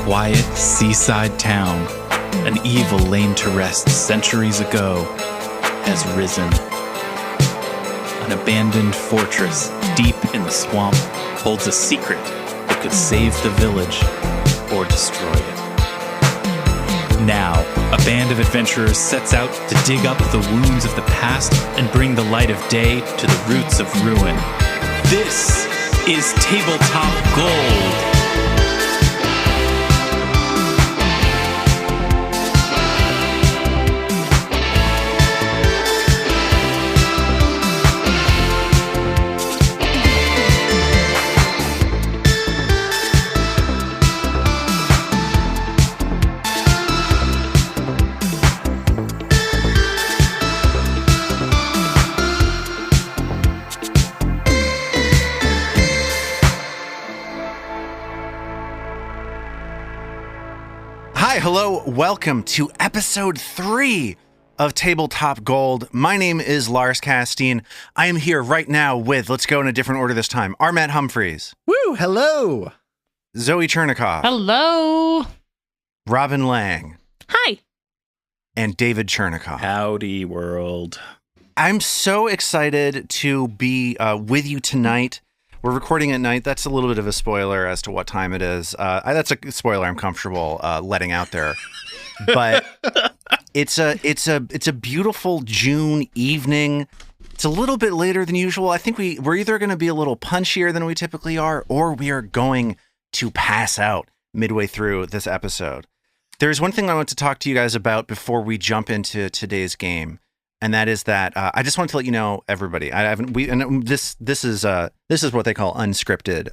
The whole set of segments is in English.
quiet seaside town, an evil laid to rest centuries ago, has risen. An abandoned fortress deep in the swamp holds a secret that could save the village or destroy it. Now, a band of adventurers sets out to dig up the wounds of the past and bring the light of day to the roots of ruin. This is Tabletop Gold. Hello, welcome to episode 3 of Tabletop Gold. My name is Lars Casteen. I am here right now with, let's go in a different order this time, Matt Humphreys. Woo, hello. Zoe Chernicoff. Hello. Robin Lange. Hi. And David Chernicoff. Howdy, world. I'm so excited to be with you tonight. We're recording at night. That's a little bit of a spoiler as to what time it is. That's a spoiler I'm comfortable letting out there. But it's a beautiful June evening. It's a little bit later than usual. I think we're either going to be a little punchier than we typically are, or we are going to pass out midway through this episode. There's one thing I want to talk to you guys about before we jump into today's game. And that is that I just wanted to let you know, everybody. This is what they call unscripted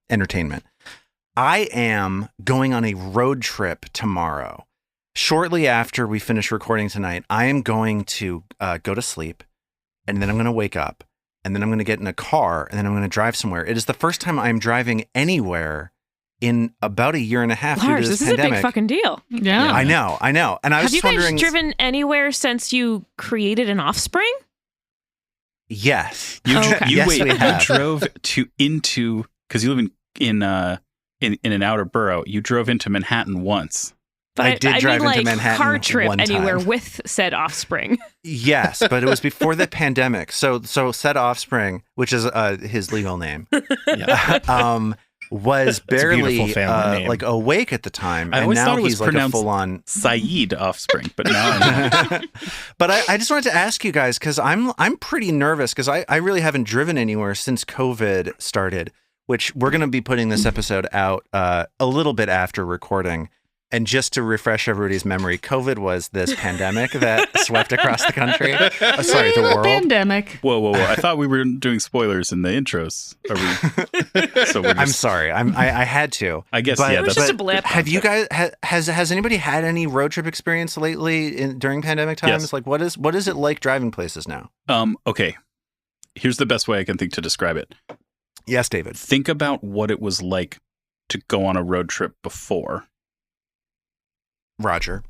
entertainment. I am going on a road trip tomorrow. Shortly after we finish recording tonight, I am going to go to sleep, and then I'm going to wake up, and then I'm going to get in a car, and then I'm going to drive somewhere. It is the first time I'm driving anywhere in about a year and a half due to Lars, this this pandemic. is a big fucking deal. Yeah. I know. And I was Have you guys wondering, driven anywhere since you created an offspring? Yes. You have. drove into because you live in an outer borough. You drove into Manhattan once. But I did drive into Manhattan car trip one anywhere time. with said offspring. Yes, but it was before the pandemic. So said offspring, which is his legal name, was barely like awake at the time, I and always now thought it was he's like a pronounced full-on Saeed offspring, but now I know. But I just wanted to ask you guys, because I'm pretty nervous, because I really haven't driven anywhere since COVID started, which we're going to be putting this episode out a little bit after recording. And just to refresh everybody's memory, COVID was this pandemic that swept across the country. The world. Pandemic. Whoa. I thought we were doing spoilers in the intros. Are we? I'm sorry. I had to. I guess, It was just a blip. Have you guys, has anybody had any road trip experience lately during pandemic times? Yes. Like, what is it like driving places now? Okay. Here's the best way I can think to describe it. Yes, David. Think about what it was like to go on a road trip before. Roger.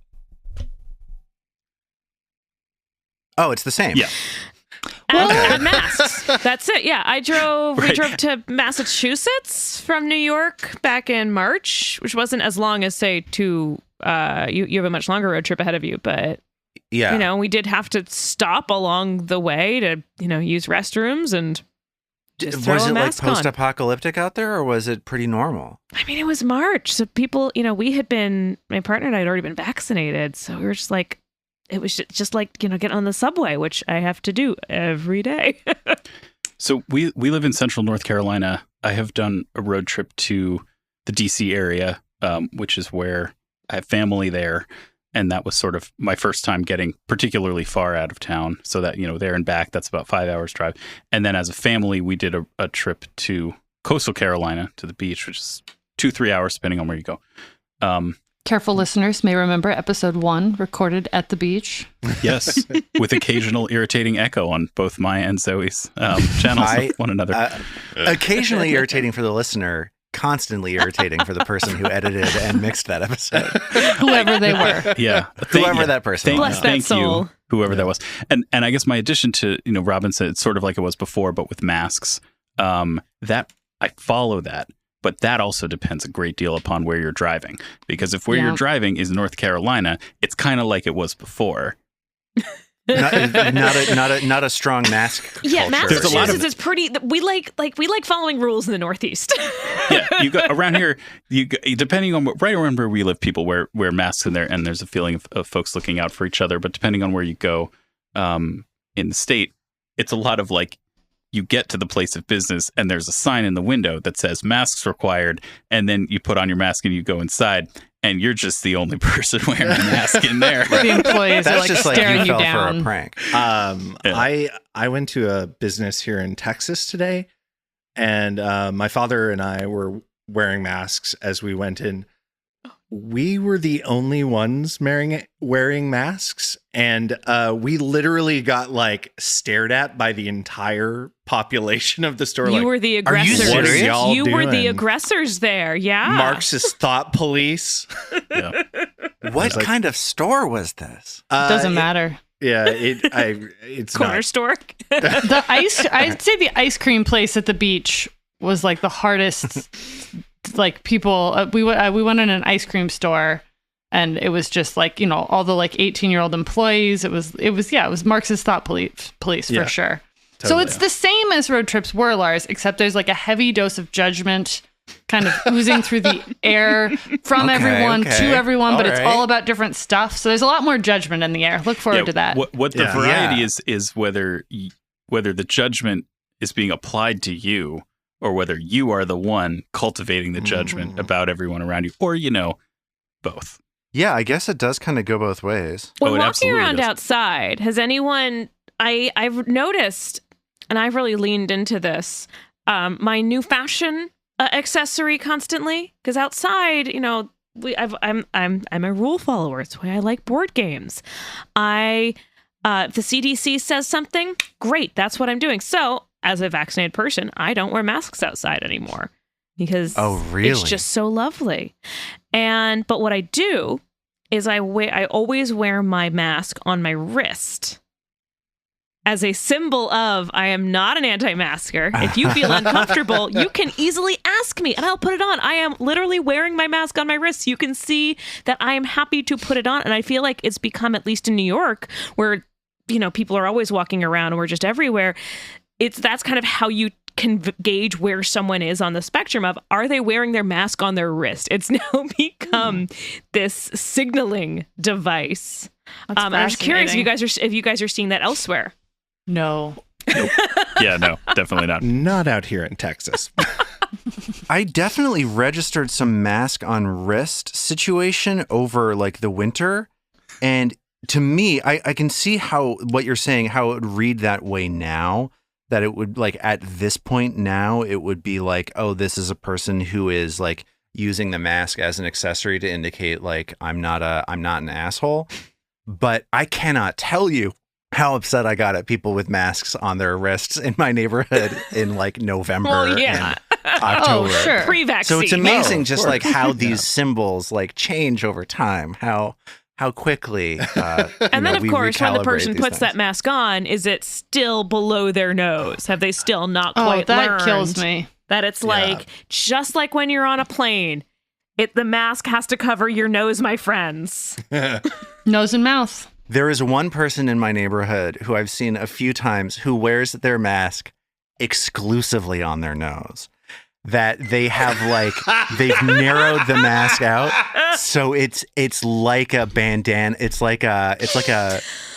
Oh, it's the same. Yeah. And masks. That's it. Yeah, we drove to Massachusetts from New York back in March, which wasn't as long as, say, you have a much longer road trip ahead of you, but yeah, we did have to stop along the way to, use restrooms and just throw was a it like mask on. post-apocalyptic out there, or was it pretty normal? I mean, it was March, so people, my partner and I had already been vaccinated, so we were just like, it was just like, getting on the subway, which I have to do every day. So we live in central North Carolina. I have done a road trip to the DC area, which is where I have family there. And that was sort of my first time getting particularly far out of town. So that, there and back, that's about 5 hours drive. And then as a family, we did a trip to coastal Carolina to the beach, which is 2-3 hours, depending on where you go. Careful listeners may remember episode 1 recorded at the beach. Yes, with occasional irritating echo on both my and Zoe's channels of one another. Occasionally irritating for the listener, constantly irritating for the person who edited and mixed that episode. Whoever they were. Yeah. Whoever that person was. Bless that Thank soul. you, whoever that was. And I guess my addition to, Robin said it's sort of like it was before, but with masks, that I follow that. But that also depends a great deal upon where you're driving. Because if where you're driving is North Carolina, it's kind of like it was before. not a strong mask Yeah, culture. Massachusetts is pretty. We like following rules in the Northeast. Yeah, you go around here. Depending on right around where we live, people wear masks in there, and there's a feeling of folks looking out for each other. But depending on where you go, in the state, it's a lot of like. You get to the place of business and there's a sign in the window that says masks required. And then you put on your mask and you go inside and you're just the only person wearing a mask in there. The employees are like just staring like you you fell down. for a prank. I went to a business here in Texas today, and my father and I were wearing masks as we went in. We were the only ones wearing masks, and we literally got like stared at by the entire population of the store. You were the aggressors. Are you serious? What are y'all You were the doing? aggressors there. Yeah. Marxist thought police. Yeah. What kind of store was this? Doesn't matter. Yeah, it's Corner not. store. I'd say the ice cream place at the beach was like the hardest. Like people, we went in an ice cream store, and it was just like, you know, all the like 18-year-old employees. It was Marxist thought police Yeah, for sure. So totally. it's the same as road trips were, Lars, except there's like a heavy dose of judgment kind of oozing through the air from everyone to everyone, but it's all about different stuff. So there's a lot more judgment in the air. Look forward to that. What the variety is whether the judgment is being applied to you or whether you are the one cultivating the judgment about everyone around you, or, you know, both. Yeah, I guess it does kind of go both ways. When it walking absolutely around does. outside, has anyone? I've noticed, and I've really leaned into this. My new fashion accessory constantly, because outside, you know, I'm a rule follower. It's the way I like board games. If the CDC says something, great, that's what I'm doing. So, as a vaccinated person, I don't wear masks outside anymore because it's just so lovely. But what I do is I always wear my mask on my wrist as a symbol of I am not an anti-masker. If you feel uncomfortable, you can easily ask me and I'll put it on. I am literally wearing my mask on my wrist. You can see that I am happy to put it on. And I feel like it's become, at least in New York, where, you know, people are always walking around and we're just everywhere. That's kind of how you can gauge where someone is on the spectrum of, are they wearing their mask on their wrist? It's now become this signaling device. I'm just curious if you guys are seeing that elsewhere. No. Nope. Yeah, no, definitely not. Not out here in Texas. I definitely registered some mask on wrist situation over like the winter. And to me, I can see what you're saying, how it would read that way now. That it would, like, at this point now, it would be like, oh, this is a person who is like using the mask as an accessory to indicate like I'm not an asshole. But I cannot tell you how upset I got at people with masks on their wrists in my neighborhood in like November and October. Oh, sure. Pre-vaccine. So it's amazing of just course. like how these symbols like change over time, how quickly. And then, of course, when the person puts that things. mask on, is it still below their nose? Have they still not Oh, quite that learned kills me. that it's like, just like when you're on a plane, the mask has to cover your nose, my friends. Nose and mouth. There is one person in my neighborhood who I've seen a few times who wears their mask exclusively on their nose. That they have like they've narrowed the mask out, so it's like a bandana. It's like a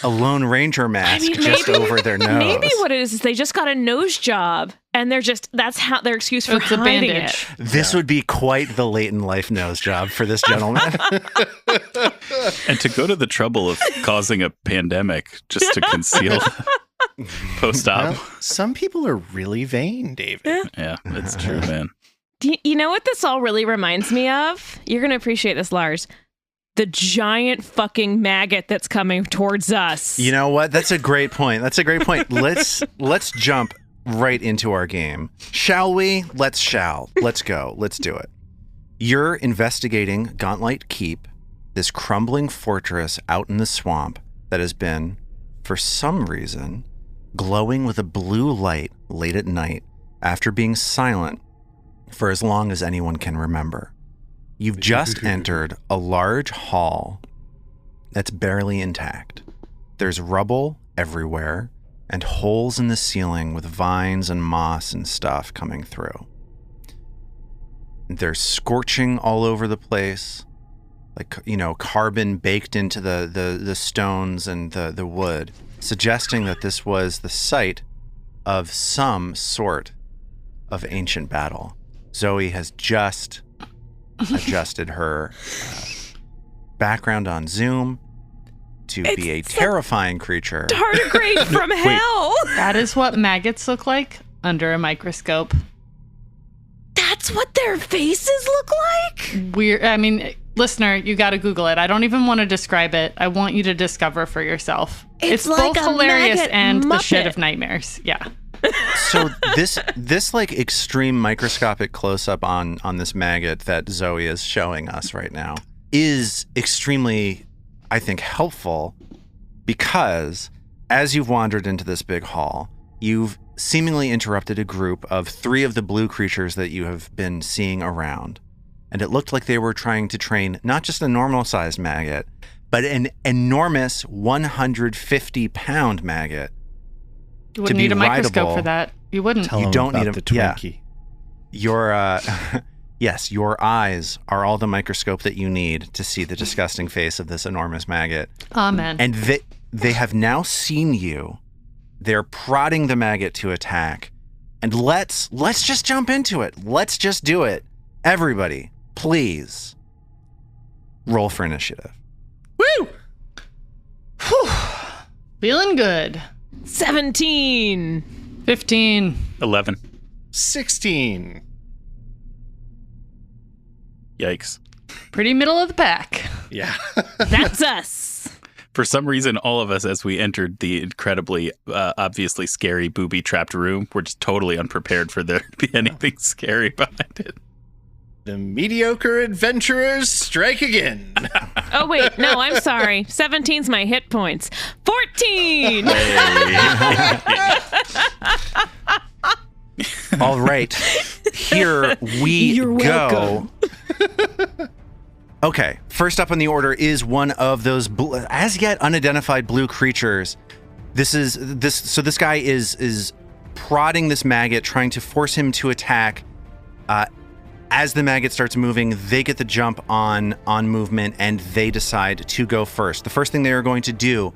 Lone Ranger mask just over their nose. Maybe what it is they just got a nose job, and that's how their excuse for It's a hiding bandage. it. This would be quite the late in life nose job for this gentleman. And to go to the trouble of causing a pandemic just to conceal post-op. Well, some people are really vain, David. Yeah, that's true, man. You know what this all really reminds me of? You're going to appreciate this, Lars. The giant fucking maggot that's coming towards us. You know what? That's a great point. Let's jump right into our game. Shall we? Let's go. Let's do it. You're investigating Gauntlet Keep, this crumbling fortress out in the swamp that has been, for some reason, glowing with a blue light late at night after being silent for as long as anyone can remember. You've just entered a large hall that's barely intact. There's rubble everywhere and holes in the ceiling with vines and moss and stuff coming through. There's scorching all over the place, like, carbon baked into the stones and the wood, suggesting that this was the site of some sort of ancient battle. Zoe has just adjusted her background on Zoom to be a terrifying creature. Tardigrade from hell. That is what maggots look like under a microscope. That's what their faces look like? Weird. I mean, listener, you got to Google it. I don't even want to describe it. I want you to discover for yourself. It's like both a hilarious maggot and the shit Muppet. of nightmares. Yeah. So this like extreme microscopic close-up on this maggot that Zoe is showing us right now is extremely, I think, helpful, because as you've wandered into this big hall, you've seemingly interrupted a group of 3 of the blue creatures that you have been seeing around. And it looked like they were trying to train not just a normal-sized maggot, but an enormous 150-pound maggot. You wouldn't need a microscope for that. You wouldn't. Tell You him don't about need a- the Twinkie. Your yes, your eyes are all the microscope that you need to see the disgusting face of this enormous maggot. Amen. And they have now seen you. They're prodding the maggot to attack. And let's just jump into it. Let's just do it. Everybody, please roll for initiative. Woo! Whew. Feeling good. 17. 15. 11. 16. Yikes. Pretty middle of the pack. Yeah. That's us. For some reason, all of us, as we entered the incredibly, obviously scary booby-trapped room, were just totally unprepared for there to be anything scary behind it. The mediocre adventurers strike again. Oh, wait. No, I'm sorry. 17's my hit points. 14. All right. Here we You're go. Okay. First up on the order is one of those as yet unidentified blue creatures. So this guy is prodding this maggot, trying to force him to attack. As the maggot starts moving, they get the jump on movement, and they decide to go first. The first thing they are going to do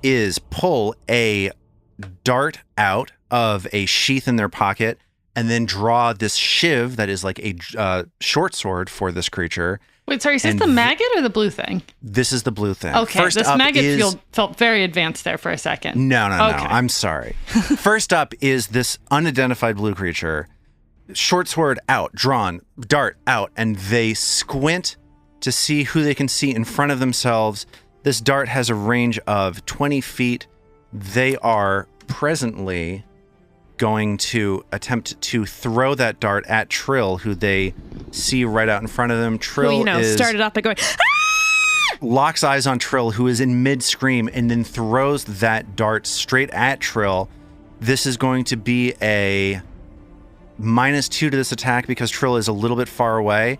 is pull a dart out of a sheath in their pocket and then draw this shiv that is like a short sword for this creature. Wait, sorry, is this the maggot or the blue thing? This is the blue thing. Okay, First this up maggot felt very advanced there for a second. No. Okay. I'm sorry. First up is this unidentified blue creature. Short sword out, drawn, dart out, and they squint to see who they can see in front of themselves. This dart has a range of 20 feet. They are presently going to attempt to throw that dart at Trill, who they see right out in front of them. Trill started off by going, locks eyes on Trill, who is in mid-scream, and then throws that dart straight at Trill. This is going to be a -2 to this attack because Trill is a little bit far away.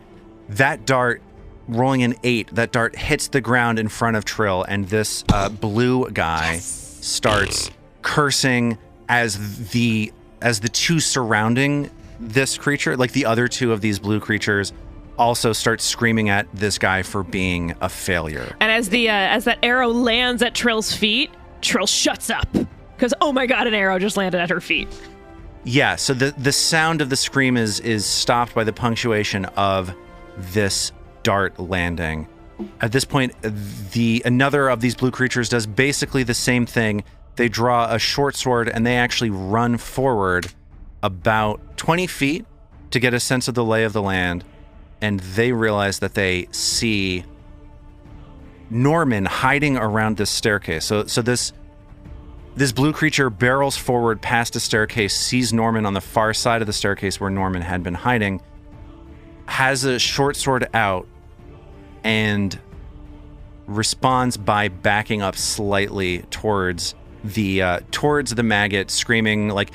That dart, rolling an 8, that dart hits the ground in front of Trill, and this blue guy starts cursing as the two surrounding this creature, like the other 2 of these blue creatures, also start screaming at this guy for being a failure. and as that arrow lands at Trill's feet, Trill shuts up because, oh my God, an arrow just landed at her feet. Yeah, so the sound of the scream is stopped by the punctuation of this dart landing. At this point, another of these blue creatures does basically the same thing. They draw a short sword and they actually run forward about 20 feet to get a sense of the lay of the land, and they realize that they see Norman hiding around this staircase. So this blue creature barrels forward past a staircase, sees Norman on the far side of the staircase where Norman had been hiding, has a short sword out, and responds by backing up slightly towards towards the maggot, screaming like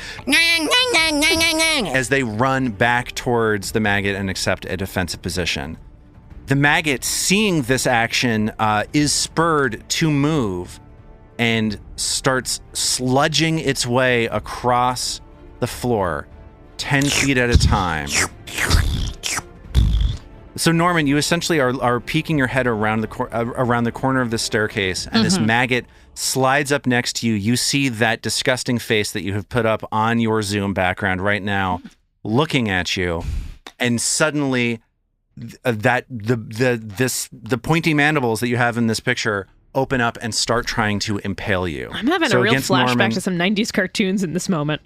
as they run back towards the maggot and accept a defensive position. The maggot, seeing this action, is spurred to move and starts sludging its way across the floor 10 feet at a time. So Norman, you essentially are peeking your head around the corner of the staircase, and this maggot slides up next to you. You see that disgusting face that you have put up on your Zoom background right now, looking at you, and suddenly the pointy mandibles that you have in this picture open up and start trying to impale you. I'm having a real flashback to some 90s cartoons in this moment.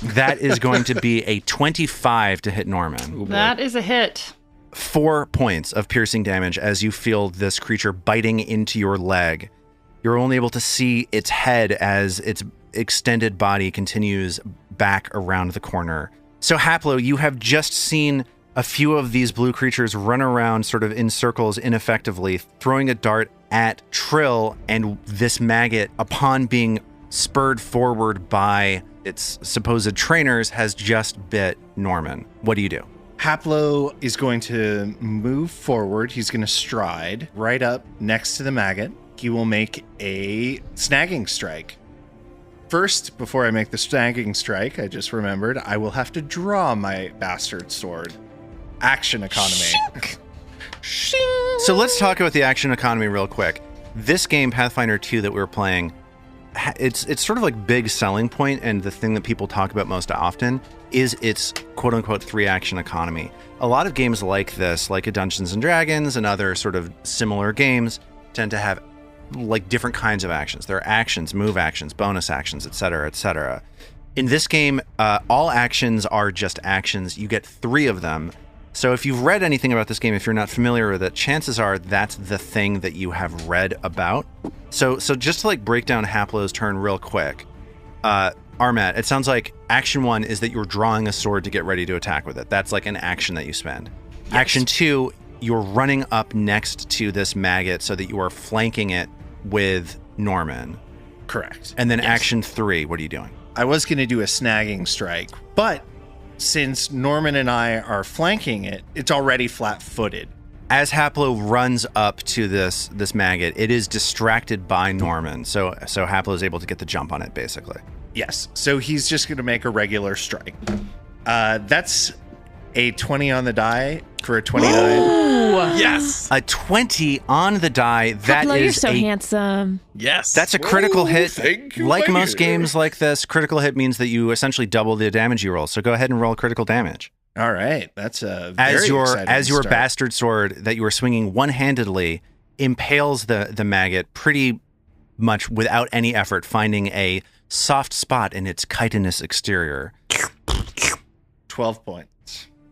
That is going to be a 25 to hit Norman. That is a hit. 4 points of piercing damage as you feel this creature biting into your leg. You're only able to see its head as its extended body continues back around the corner. So Haplo, you have just seen a few of these blue creatures run around sort of in circles ineffectively, throwing a dart at Trill, and this maggot, upon being spurred forward by its supposed trainers, has just bit Norman. What do you do? Haplo is going to move forward. He's going to stride right up next to the maggot. He will make a snagging strike. First, before I make the snagging strike, I just remembered I will have to draw my bastard sword. Action economy. So let's talk about the action economy real quick. This game, Pathfinder 2, that we were playing, it's sort of like big selling point, and the thing that people talk about most often is its quote-unquote 3-action economy. A lot of games like this, like a Dungeons & Dragons and other sort of similar games, tend to have like different kinds of actions. There are actions, move actions, bonus actions, etc., etc. In this game, all actions are just actions. You get 3 of them. So if you've read anything about this game, if you're not familiar with it, chances are that's the thing that you have read about. So just to like break down Haplo's turn real quick, Armat, it sounds like action 1 is that you're drawing a sword to get ready to attack with it. That's like an action that you spend. Yes. Action 2, you're running up next to this maggot so that you are flanking it with Norman. Correct. And then action 3, what are you doing? I was going to do a snagging strike, but since Norman and I are flanking it, it's already flat-footed. As Haplo runs up to this maggot, it is distracted by Norman, so Haplo is able to get the jump on it, basically. Yes, so he's just going to make a regular strike. That's a 20 on the die for a 29. Ooh. Yes. A 20 on the die. That Haplo, is you're so handsome. Yes. That's a critical hit. Thank you, Like lady. most games like this, critical hit means that you essentially double the damage you roll. So go ahead and roll critical damage. All right, that's a very As your start. bastard sword that you are swinging one-handedly impales the maggot pretty much without any effort, finding a soft spot in its chitinous exterior. 12 points.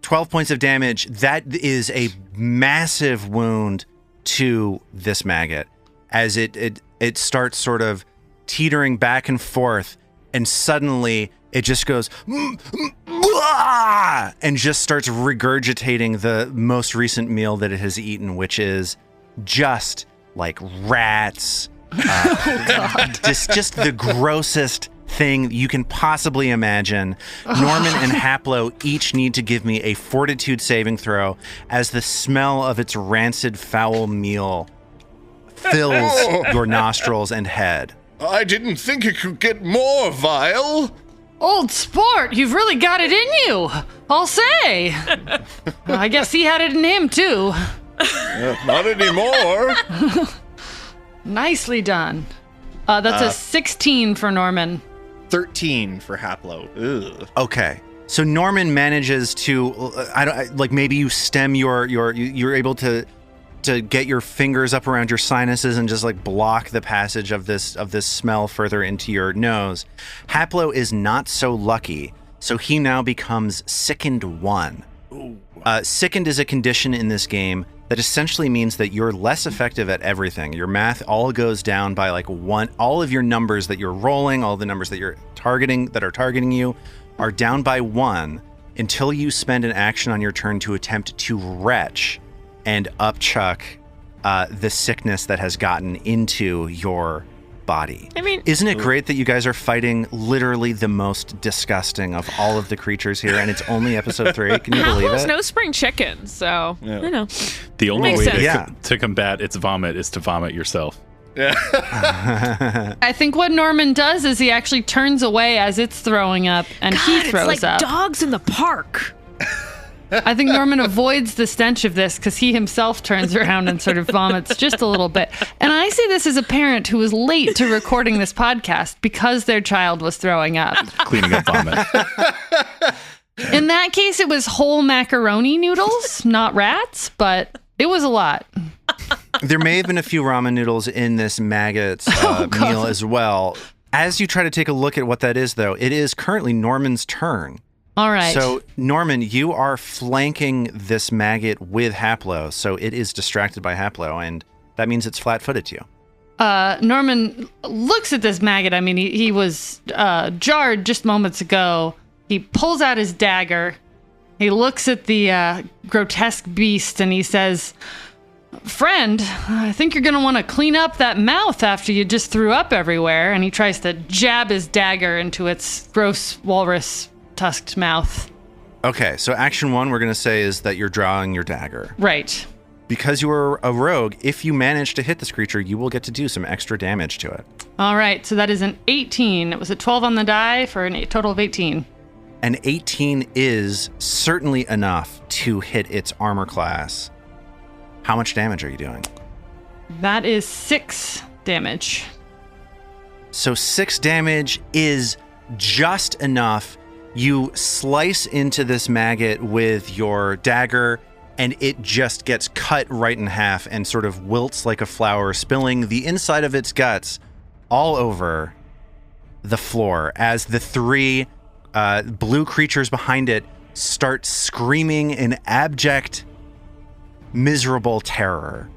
12 points of damage. That is a massive wound to this maggot as it starts sort of teetering back and forth, and suddenly it just goes and just starts regurgitating the most recent meal that it has eaten, which is just like rats. Just the grossest thing you can possibly imagine. Norman and Haplo each need to give me a fortitude saving throw as the smell of its rancid, foul meal fills your nostrils and head. I didn't think it could get more vile. Old sport, you've really got it in you, I'll say. I guess he had it in him, too. Not anymore. Nicely done. That's a 16 for Norman. 13 for Haplo. Ugh. Okay. So Norman manages to, maybe you stem you're able to get your fingers up around your sinuses and just like block the passage of this smell further into your nose. Haplo is not so lucky, so he now becomes Sickened 1. Sickened is a condition in this game that essentially means that you're less effective at everything. Your math all goes down by like 1. All of your numbers that you're rolling, all the numbers that you're targeting you, are down by 1 until you spend an action on your turn to attempt to retch and upchuck the sickness that has gotten into your body. I mean, isn't it great that you guys are fighting literally the most disgusting of all of the creatures here, and it's only episode 3? Can you believe Halfway's it? no spring chicken, so you know. The only Makes way sense. to combat its vomit is to vomit yourself. I think what Norman does is he actually turns away as it's throwing up, and he throws it's like up. dogs in the park. I think Norman avoids the stench of this because he himself turns around and sort of vomits just a little bit. And I say this as a parent who was late to recording this podcast because their child was throwing up. Cleaning up vomit. In that case, it was whole macaroni noodles, not rats, but it was a lot. There may have been a few ramen noodles in this maggot's meal as well. As you try to take a look at what that is, though, it is currently Norman's turn. All right. So, Norman, you are flanking this maggot with Haplo, so it is distracted by Haplo, and that means it's flat-footed to you. Norman looks at this maggot. I mean, he was jarred just moments ago. He pulls out his dagger. He looks at the grotesque beast, and he says, "Friend, I think you're going to want to clean up that mouth after you just threw up everywhere." And he tries to jab his dagger into its gross walrus tusked mouth. Okay, so action 1 we're going to say is that you're drawing your dagger. Right. Because you are a rogue, if you manage to hit this creature, you will get to do some extra damage to it. All right, so that is an 18. It was a 12 on the die for a total of 18. An 18 is certainly enough to hit its armor class. How much damage are you doing? That is 6 damage. So 6 damage is just enough. You slice into this maggot with your dagger, and it just gets cut right in half and sort of wilts like a flower, spilling the inside of its guts all over the floor as the 3 blue creatures behind it start screaming in abject, miserable terror.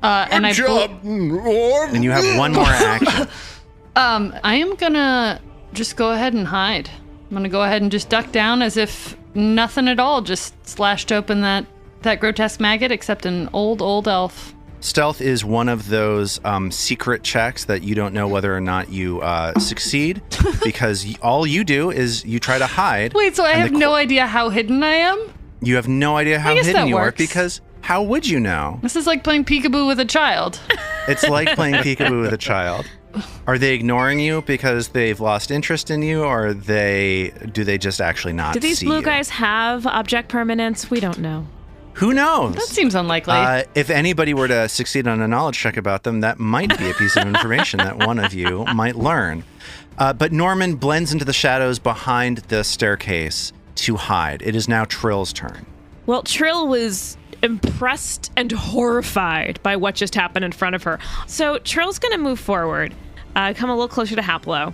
And And you have one more action. I am gonna just go ahead and hide. I'm gonna go ahead and just duck down as if nothing at all just slashed open that grotesque maggot, except an old elf. Stealth is one of those secret checks that you don't know whether or not you succeed, because all you do is you try to hide. Wait, so I have no idea how hidden I am? You have no idea how guess hidden that you are, works. because how would you know? This is like playing peekaboo with a child. It's like playing peekaboo with a child. Are they ignoring you because they've lost interest in you, or do they just actually not see you? Do these blue guys have object permanence? We don't know. Who knows? That seems unlikely. If anybody were to succeed on a knowledge check about them, that might be a piece of information that one of you might learn. But Norman blends into the shadows behind the staircase to hide. It is now Trill's turn. Well, Trill was impressed and horrified by what just happened in front of her. So Trill's going to move forward, come a little closer to Haplo.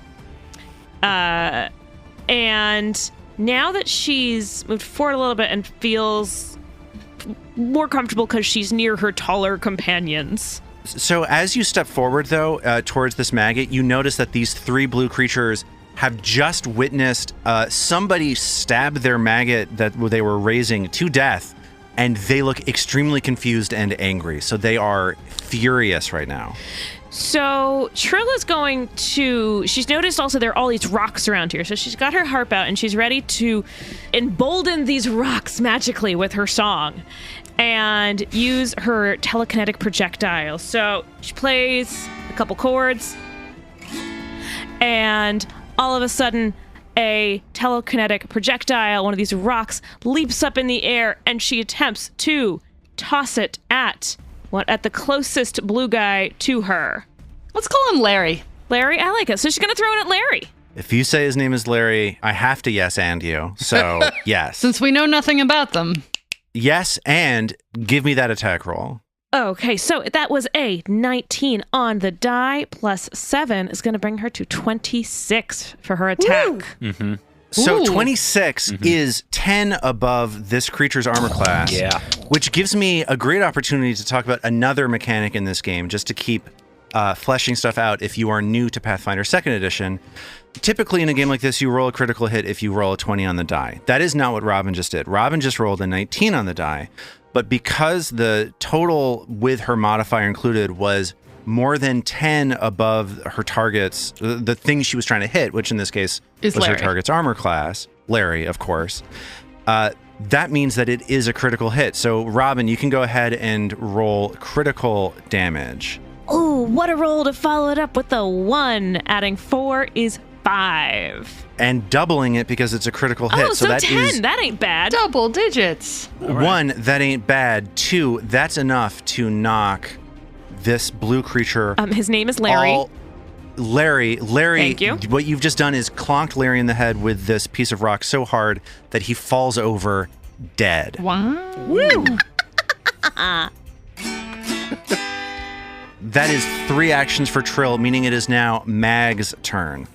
And now that she's moved forward a little bit and feels more comfortable because she's near her taller companions. So as you step forward, though, towards this maggot, you notice that these 3 blue creatures have just witnessed somebody stab their maggot that they were raising to death, and they look extremely confused and angry. So they are furious right now. So Trill is she's noticed also there are all these rocks around here. So she's got her harp out and she's ready to embolden these rocks magically with her song and use her telekinetic projectile. So she plays a couple chords and all of a sudden a telekinetic projectile, one of these rocks, leaps up in the air and she attempts to toss it at the closest blue guy to her. Let's call him Larry. Larry, I like it. So she's going to throw it at Larry. If you say his name is Larry, I have to yes and you. So, yes. Since we know nothing about them. Yes, and give me that attack roll. Okay, so that was a 19 on the die, plus 7 is going to bring her to 26 for her attack. Mm-hmm. So Ooh. 26 is 10 above this creature's armor class. Yeah. Which gives me a great opportunity to talk about another mechanic in this game, just to keep fleshing stuff out if you are new to Pathfinder 2nd Edition. Typically in a game like this, you roll a critical hit if you roll a 20 on the die. That is not what Robin just did. Robin just rolled a 19 on the die. But because the total with her modifier included was more than 10 above her target's, the thing she was trying to hit, which in this case Is was her Larry. target's armor class, Larry, of course, that means that it is a critical hit. So, Robin, you can go ahead and roll critical damage. Ooh, what a roll to follow it up with a 1. Adding 4 is 5. And doubling it because it's a critical hit. Oh, so that 10. is That ain't bad. Double digits. 1, that ain't bad. 2, that's enough to knock this blue creature. His name is Larry. Larry, Thank you. what you've just done is clonked Larry in the head with this piece of rock so hard that he falls over dead. Wow. Woo! That is 3 actions for Trill, meaning it is now Mag's turn.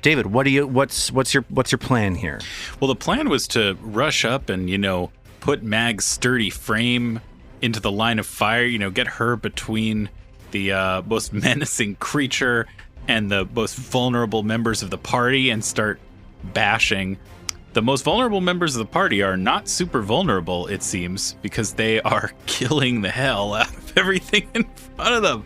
David, what's your plan here? Well, the plan was to rush up and, put Mag's sturdy frame into the line of fire, get her between the most menacing creature and the most vulnerable members of the party and start bashing. The most vulnerable members of the party are not super vulnerable, it seems, because they are killing the hell out of everything in front of them.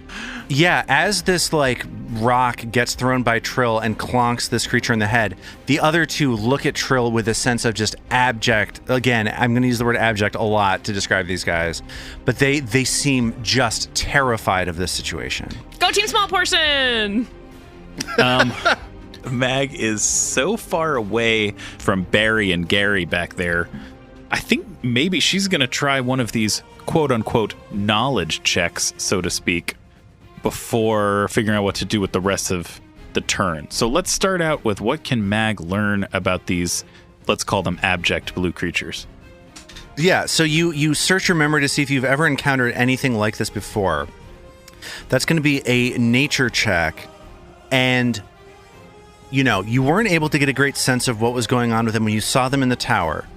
Yeah, as this rock gets thrown by Trill and clonks this creature in the head, the other 2 look at Trill with a sense of just abject. Again, I'm going to use the word abject a lot to describe these guys, but they seem just terrified of this situation. Go Team Small Portion! Mag is so far away from Barry and Gary back there. I think maybe she's going to try one of these quote-unquote knowledge checks, so to speak, before figuring out what to do with the rest of the turn. So let's start out with what can Mag learn about these, let's call them abject blue creatures. Yeah, so you search your memory to see if you've ever encountered anything like this before. That's going to be a nature check, and you weren't able to get a great sense of what was going on with them when you saw them in the tower.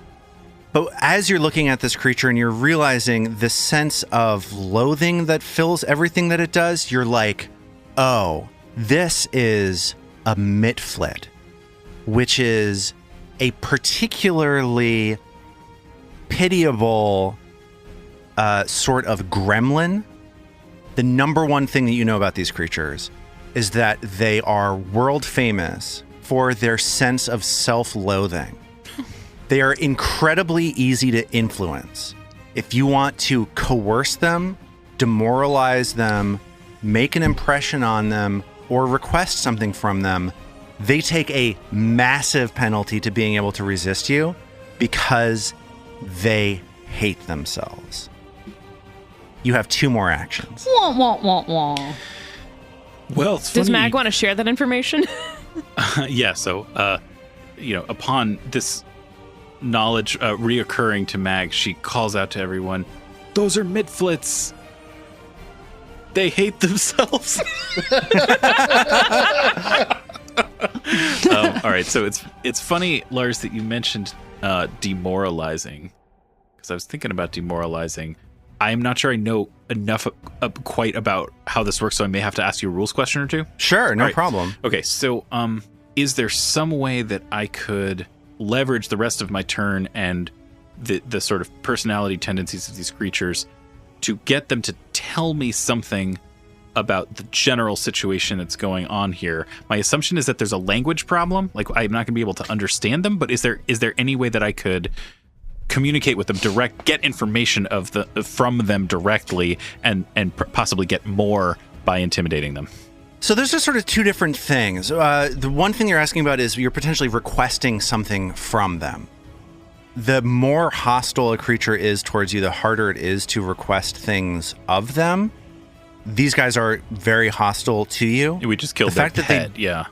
But as you're looking at this creature and you're realizing the sense of loathing that fills everything that it does, you're like, oh, this is a mitflit, which is a particularly pitiable sort of gremlin. The number one thing that you know about these creatures is that they are world famous for their sense of self-loathing. They are incredibly easy to influence. If you want to coerce them, demoralize them, make an impression on them, or request something from them, they take a massive penalty to being able to resist you because they hate themselves. You have 2 more actions. Wah, wah, wah, wah. Well, it's Does funny. Mag want to share that information? Yeah, so, upon this knowledge reoccurring to Mag, she calls out to everyone, "Those are mitflits. They hate themselves." All right, so it's funny, Lars, that you mentioned demoralizing, because I was thinking about demoralizing. I'm not sure I know enough quite about how this works, so I may have to ask you a rules question or 2. Sure, no All right. problem. Okay, so is there some way that I could leverage the rest of my turn and the sort of personality tendencies of these creatures to get them to tell me something about the general situation that's going on here? My assumption is that there's a language problem. Like, I'm not going to be able to understand them, but is there any way that I could communicate with them, get information from them directly, and possibly get more by intimidating them? So there's just sort of 2 different things. The one thing you're asking about is you're potentially requesting something from them. The more hostile a creature is towards you, the harder it is to request things of them. These guys are very hostile to you. We just killed The fact their that they- pet, yeah.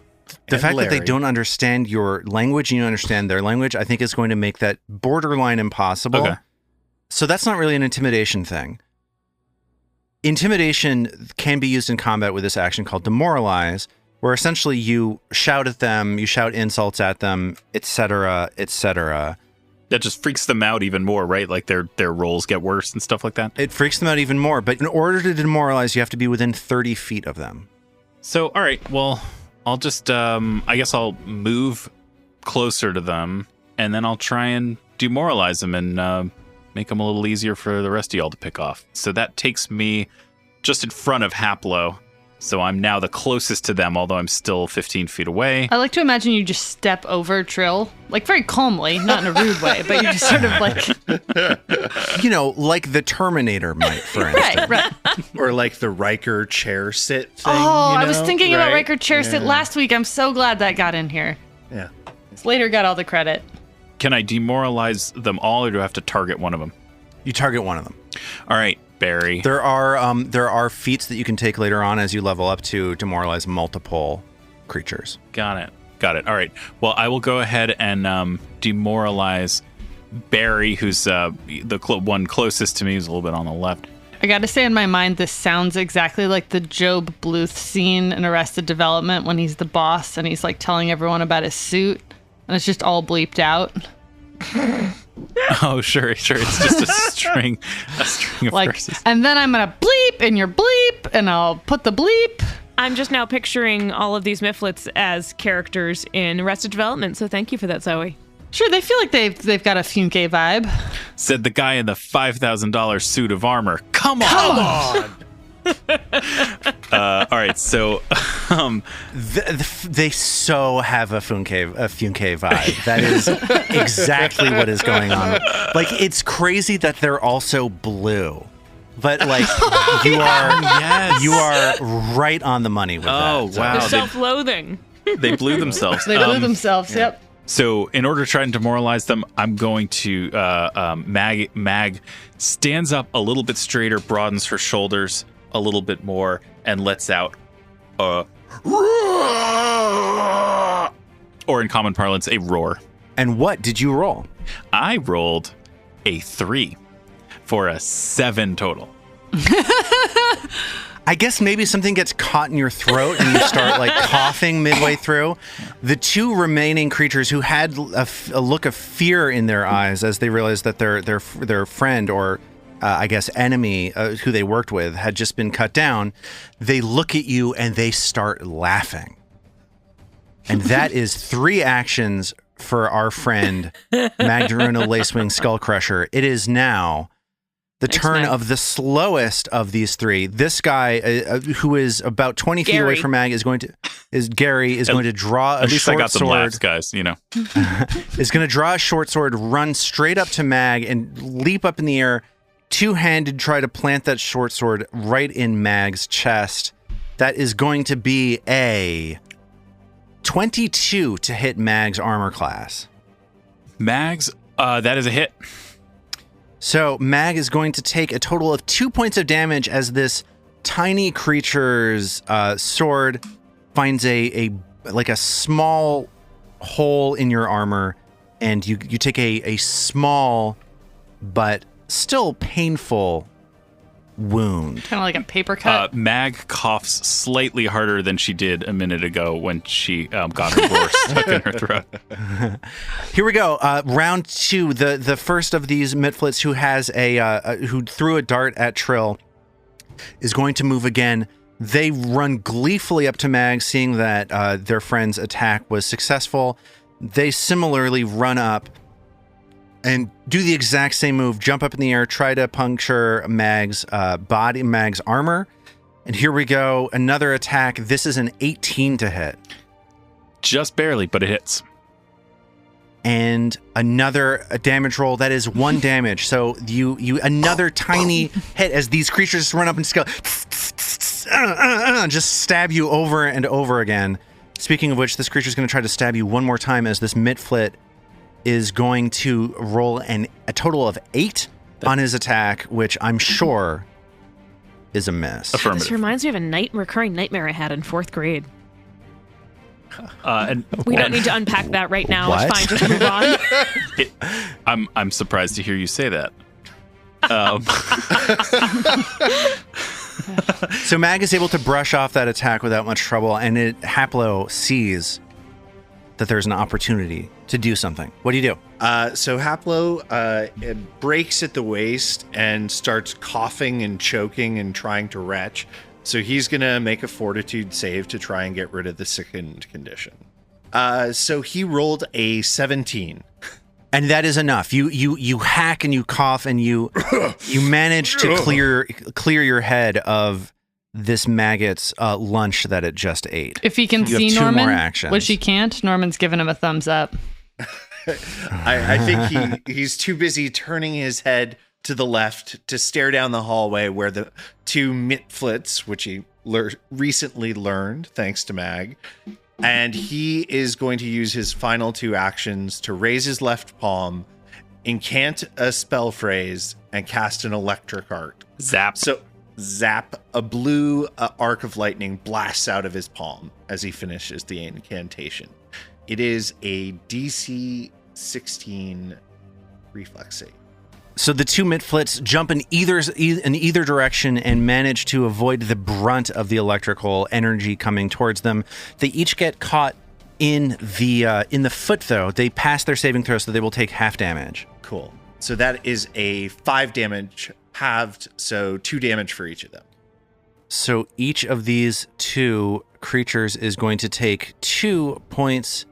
The And fact that they Larry. don't understand your language and you understand their language, I think is going to make that borderline impossible. Okay. So that's not really an intimidation thing. Intimidation can be used in combat with this action called demoralize, where essentially you shout at them, you shout insults at them, etc., etc. That just freaks them out even more, right? Like their rolls get worse and stuff like that. It freaks them out even more, but in order to demoralize, you have to be within 30 feet of them. So, all right, well, I'll just, I guess I'll move closer to them, and then I'll try and demoralize them and make them a little easier for the rest of y'all to pick off. So that takes me just in front of Haplo. So I'm now the closest to them, although I'm still 15 feet away. I like to imagine you just step over Trill, like very calmly, not in a rude way, but you just sort of like... Like the Terminator might, for instance. Right. Or like the Riker chair sit thing. I was thinking about right? Riker chair sit last week. I'm so glad that got in here. Yeah. Slater got all the credit. Can I demoralize them all, or do I have to target one of them? You target one of them. All right, Barry. There are feats that you can take later on as you level up to demoralize multiple creatures. Got it. All right. Well, I will go ahead and demoralize Barry, who's the one closest to me, who's a little bit on the left. I gotta say, in my mind, this sounds exactly like the Job Bluth scene in Arrested Development when he's the boss and he's like telling everyone about his suit, and it's just all bleeped out. Oh, sure. It's just a string of Like, curses. and then I'm gonna bleep in your bleep, and I'll put the bleep. I'm just now picturing all of these Mifflets as characters in Arrested Development, so thank you for that, Zoe. Sure, they feel like they've got a Fünke vibe. Said the guy in the $5,000 suit of armor. Come on! All right, so They so have a Fünke vibe. That is exactly what is going on. Like, it's crazy that they're also blue. But like you are right on the money with that. Oh, wow. The self-loathing. They blew themselves. They blew themselves. yeah. Yep. So in order to try and demoralize them, I'm going to Mag stands up a little bit straighter, broadens her shoulders a little bit more, and lets out or in common parlance, a roar. And what did you roll? I rolled a 3 for a 7 total. I guess maybe something gets caught in your throat and you start like coughing midway through. The two remaining creatures who had a look of fear in their eyes as they realized that their friend or I guess enemy who they worked with had just been cut down, they look at you and they start laughing. And that is 3 actions for our friend Magdaruna Lacewing Skullcrusher. It is now the turn of the slowest of these 3. This guy, who is about 20 feet away from Mag, is going to draw a short sword. At least I got some laughs, guys. Is going to draw a short sword, run straight up to Mag, and leap up in the air, two-handed, try to plant that short sword right in Mag's chest. That is going to be a 22 to hit Mag's armor class. Mag's, that is a hit. So Mag is going to take a total of 2 points of damage as this tiny creature's sword finds a small hole in your armor, and you take a small but still painful wound. Kind of like a paper cut. Mag coughs slightly harder than she did a minute ago when she got her roar stuck in her throat. Here we go. Round 2. The first of these Mitflits who has who threw a dart at Trill is going to move again. They run gleefully up to Mag, seeing that their friend's attack was successful. They similarly run up and do the exact same move, jump up in the air, try to puncture Mag's body, Mag's armor. And here we go, another attack. This is an 18 to hit. Just barely, but it hits. And another damage roll. That is 1 damage. So you another tiny hit as these creatures run up and just stab you over and over again. Speaking of which, this creature is going to try to stab you one more time as this Mitflit is going to roll a total of 8 on his attack, which I'm sure is a miss. Affirmative. This reminds me of a recurring nightmare I had in 4th grade. And we don't need to unpack that right now. What? It's fine. Just move on. I'm surprised to hear you say that. So Mag is able to brush off that attack without much trouble, and Haplo sees that there's an opportunity to do something. What do you do? So Haplo it breaks at the waist and starts coughing and choking and trying to retch. So he's going to make a fortitude save to try and get rid of the sickened condition. So he rolled a 17. And that is enough. You hack and you cough and you manage to clear your head of this maggot's lunch that it just ate. If he can You see have 2 Norman, more actions. which he can't, Norman's giving him a thumbs up. I think he's too busy turning his head to the left to stare down the hallway where the 2 mitflits, which he recently learned thanks to Mag, and he is going to use his final 2 actions to raise his left palm, incant a spell phrase, and cast an electric arc. Zap. So zap, a blue arc of lightning blasts out of his palm as he finishes the incantation. It is a DC 16 reflex save. So the 2 mitflits jump in either direction and manage to avoid the brunt of the electrical energy coming towards them. They each get caught in the foot, though. They pass their saving throw, so they will take half damage. Cool. So that is a 5 damage halved, so 2 damage for each of them. So each of these 2 creatures is going to take 2 points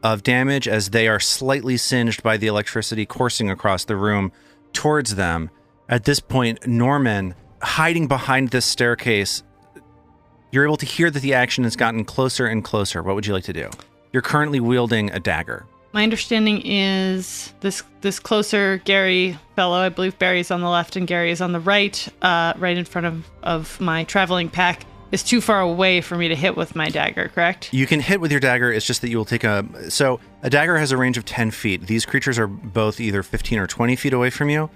of damage as they are slightly singed by the electricity coursing across the room towards them. At this point, Norman, hiding behind this staircase, you're able to hear that the action has gotten closer and closer. What would you like to do? You're currently wielding a dagger. My understanding is this closer Gary fellow, I believe Barry's on the left and Gary is on the right, right in front of my traveling pack, is too far away for me to hit with my dagger, correct? You can hit with your dagger. It's just that you will take a dagger has a range of 10 feet. These creatures are both either 15 or 20 feet away from you.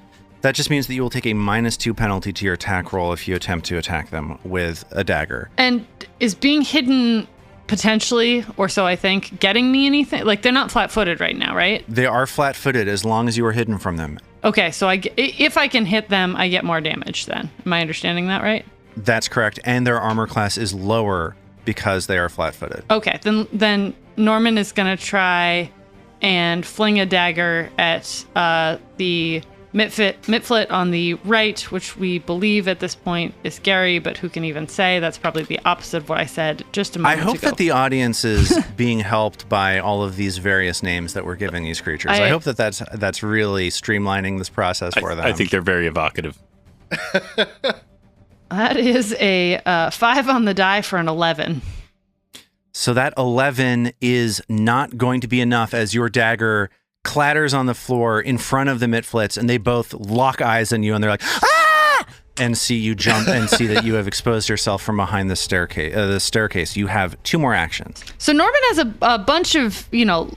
That just means that you will take a -2 penalty to your attack roll if you attempt to attack them with a dagger. And is being hidden potentially, or so I think, getting me anything? Like, they're not flat-footed right now, right? They are flat-footed as long as you are hidden from them. Okay, so if I can hit them, I get more damage then. Am I understanding that right? That's correct. And their armor class is lower because they are flat-footed. Okay, then Norman is going to try and fling a dagger at the mitflit on the right, which we believe at this point is Gary, but who can even say? That's probably the opposite of what I said just a moment ago. I hope that the audience is being helped by all of these various names that we're giving these creatures. I hope that that's really streamlining this process for them. I think they're very evocative. That is a 5 on the die for an 11. So that 11 is not going to be enough as your dagger clatters on the floor in front of the mitflits, and they both lock eyes on you, and they're like, ah! And see you jump and see that you have exposed yourself from behind the staircase. You have 2 more actions. So Norman has a bunch of,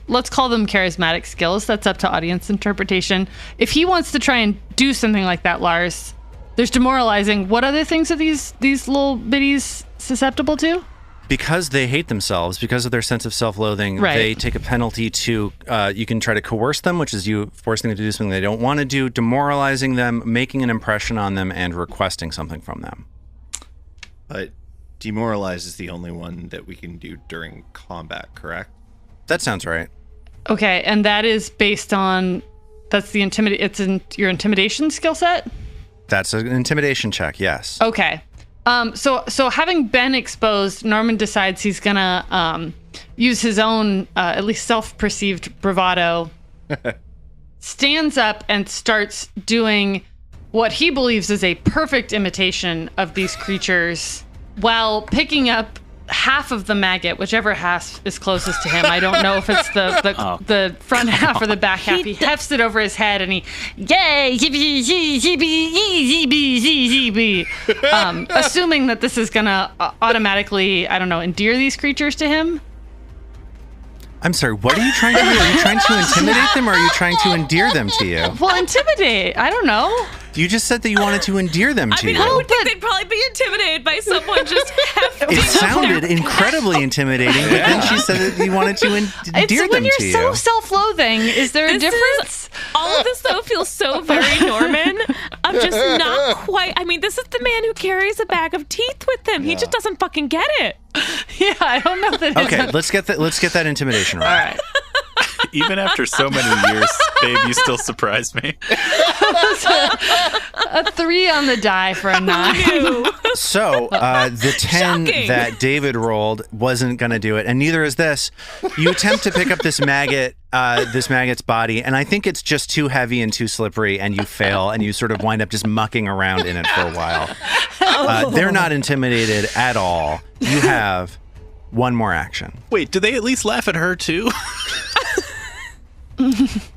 let's call them charismatic skills. That's up to audience interpretation. If he wants to try and do something like that, Lars, there's demoralizing. What other things are these little bitties susceptible to? Because they hate themselves, because of their sense of self-loathing, right. They take a penalty to, you can try to coerce them, which is you forcing them to do something they don't want to do, demoralizing them, making an impression on them, and requesting something from them. But demoralize is the only one that we can do during combat, correct? That sounds right. Okay, and that is based on, it's in your intimidation skill set? That's an intimidation check, yes. Okay. So having been exposed, Norman decides he's gonna use his own, at least self-perceived bravado, stands up and starts doing what he believes is a perfect imitation of these creatures while picking up half of the maggot, whichever half is closest to him. I don't know if it's the front half or the back half. He hefts it over his head and he, yay, assuming that this is gonna automatically, I don't know, endear these creatures to him. I'm sorry, what are you trying to do? Are you trying to intimidate them or are you trying to endear them to you? Well, intimidate. I don't know. You just said that you wanted to endear them to you. I would think they'd probably be intimidated by someone just hefting. It sounded incredibly intimidating, but then she said that you wanted to endear them to you. When you're so self-loathing, is there a difference? All of this, though, feels so very Norman. I'm just not quite. I mean, this is the man who carries a bag of teeth with him. Yeah. He just doesn't fucking get it. Yeah, I don't know that. Okay, let's get that intimidation right. All right. Even after so many years, babe, you still surprise me. A 3 on the die for a 9. So the 10 Shocking. that David rolled wasn't going to do it, and neither is this. You attempt to pick up this maggot's body, and I think it's just too heavy and too slippery, and you fail, and you sort of wind up just mucking around in it for a while. They're not intimidated at all. You have one more action. Wait, do they at least laugh at her too?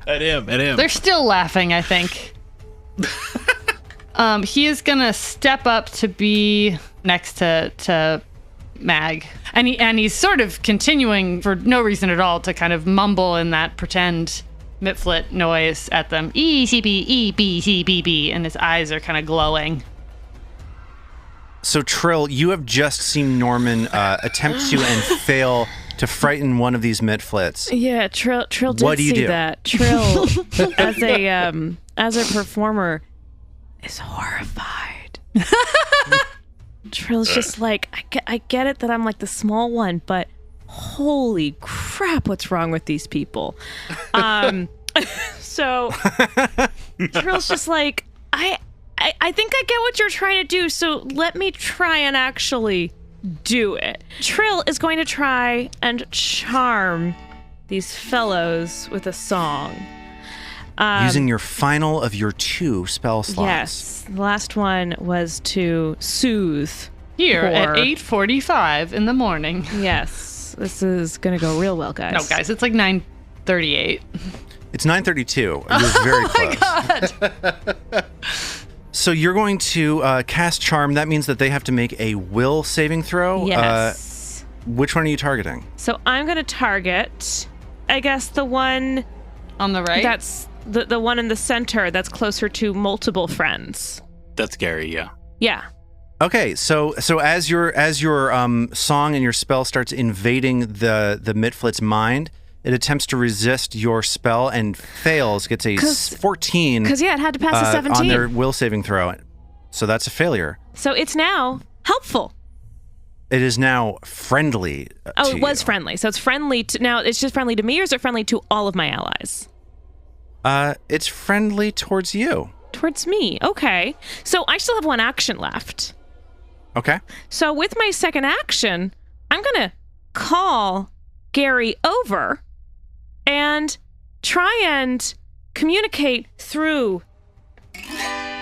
At him. They're still laughing, I think. He is gonna step up to be next to Mag, and he's sort of continuing for no reason at all to kind of mumble in that pretend Mitflit noise at them. E-C-B, E-B-C-B-B, and his eyes are kind of glowing. So Trill, you have just seen Norman attempt to and fail to frighten one of these Mitflits. Yeah, Trill did What do you see do? that. Trill, as a performer, is horrified. Trill's just like, I get it that I'm like the small one, but holy crap, what's wrong with these people? So Trill's just like, I think I get what you're trying to do, so let me try and actually do it. Trill is going to try and charm these fellows with a song. Using your final of your 2 spell slots. Yes. The last one was to soothe. Here at Or- 8:45 in the morning. Yes. This is going to go real well, guys. No, guys, it's like 9:38. It's 9:32. You're very close. So you're going to cast Charm. That means that they have to make a will saving throw. Yes. Which one are you targeting? So I'm going to target, I guess, the one On the right? that's the one in the center that's closer to multiple friends. That's Gary, yeah. Yeah. Okay, so as your song and your spell starts invading the Mitflit's mind, it attempts to resist your spell and fails. Gets a 14. Because, yeah, it had to pass a 17. on their will saving throw. So that's a failure. So it's now helpful. It is now friendly. Oh, to it was you. friendly. So it's friendly to now. It's just friendly to me, or is it friendly to all of my allies? It's friendly towards you. Towards me. Okay. So I still have one action left. Okay. So with my second action, I'm going to call Gary over and try and communicate through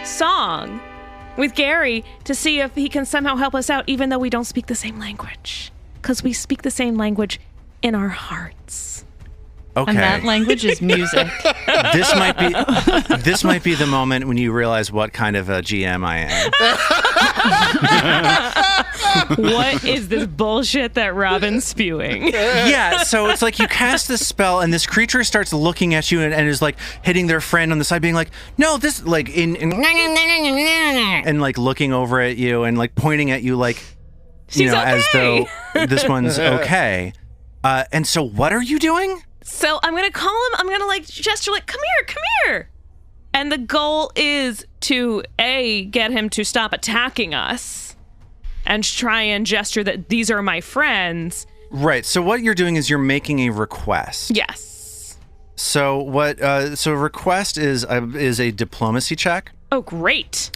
song with Gary to see if he can somehow help us out, even though we don't speak the same language. Because we speak the same language in our hearts. Okay. And that language is music. This might be the moment when you realize what kind of a GM I am. What is this bullshit that Robin's spewing? Yeah, so it's like you cast this spell and this creature starts looking at you and is like hitting their friend on the side, being like, no, this, like, and like looking over at you and like pointing at you like, She's as okay. though this one's okay. And so what are you doing? So I'm going to call him. I'm going to like gesture like, come here. And the goal is to get him to stop attacking us and try and gesture that these are my friends. Right. So what you're doing is you're making a request. Yes. So what? So a request is a diplomacy check. Oh, great.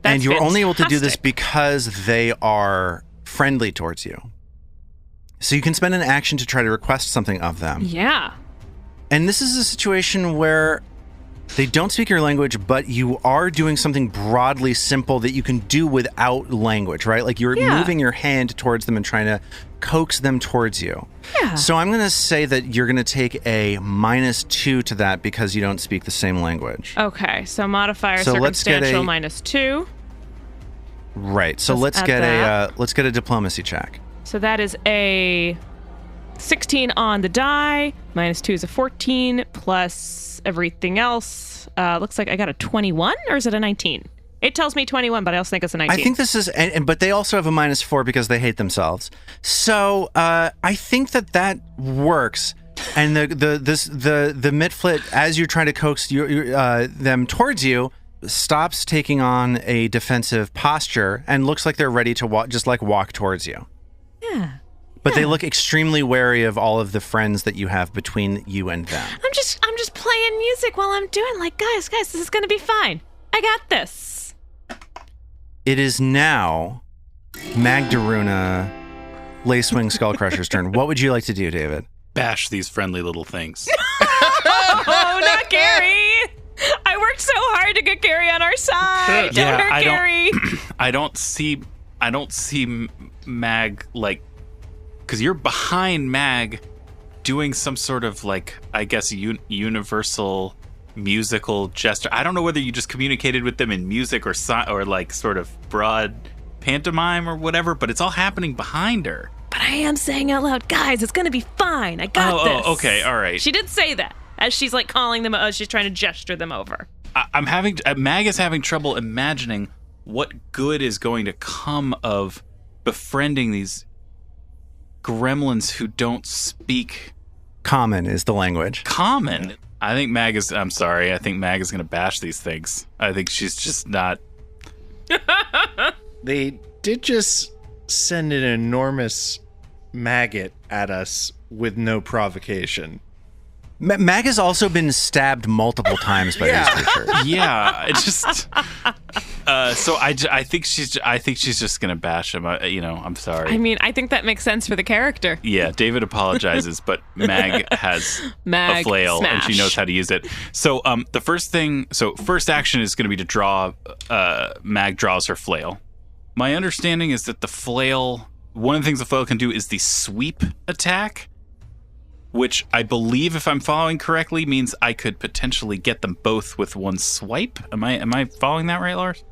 And you're only able to do this fantastic. because they are friendly towards you. So you can spend an action to try to request something of them. Yeah. And this is a situation where they don't speak your language, but you are doing something broadly simple that you can do without language, right? Like you're moving your hand towards them and trying to coax them towards you. Yeah. So I'm going to say that you're going to take a -2 to that because you don't speak the same language. Okay. So modifier So let's get circumstantial a- -2. Right. So Let's let's add get a diplomacy check. So that is a 16 on the die. -2 is a 14 plus everything else. Looks like I got a 21, or is it a 19? It tells me 21, but I also think it's a 19. I think this is, but they also have a -4 because they hate themselves. So I think that works. And the Mitflit, as you're trying to coax them towards you, stops taking on a defensive posture and looks like they're ready to walk towards you. but they look extremely wary of all of the friends that you have between you and them. I'm just playing music while I'm doing guys, this is gonna be fine. I got this. It is now Magdaruna Lacewing Skullcrusher's turn. What would you like to do, David? Bash these friendly little things. Oh, not Gary! I worked so hard to get Gary on our side. Don't hurt Gary. I don't see Mag because you're behind Mag doing some sort of I guess universal musical gesture. I don't know whether you just communicated with them in music or sort of broad pantomime or whatever, but it's all happening behind her. But I am saying out loud, guys, it's gonna be fine. I got this. Oh, okay, all right. She did say that as she's calling them. She's trying to gesture them over. Mag is having trouble imagining what good is going to come of befriending these gremlins who don't speak Common is the language. Common. I think Mag is going to bash these things. I think she's just not. They did just send an enormous maggot at us with no provocation. Mag has also been stabbed multiple times by these creatures. Yeah, it just. So I think she's just gonna bash him. I'm sorry. I mean, I think that makes sense for the character. Yeah, David apologizes, but Mag has a flail smash. and she knows how to use it. So first action is going to be to draw. Mag draws her flail. My understanding is that the flail. One of the things the flail can do is the sweep attack, which I believe, if I'm following correctly, means I could potentially get them both with one swipe. Am I following that right, Lars?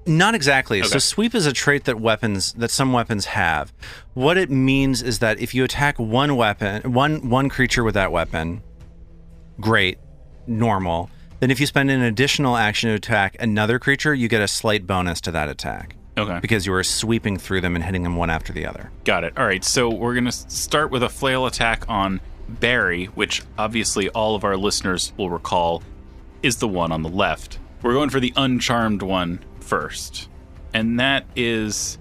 Not exactly. Okay. So sweep is a trait that some weapons have. What it means is that if you attack one creature with that weapon, great, normal. Then if you spend an additional action to attack another creature, you get a slight bonus to that attack. Okay. Because you are sweeping through them and hitting them one after the other. Got it. All right. So we're going to start with a flail attack on Barry, which obviously all of our listeners will recall is the one on the left. We're going for the uncharmed one first. And that is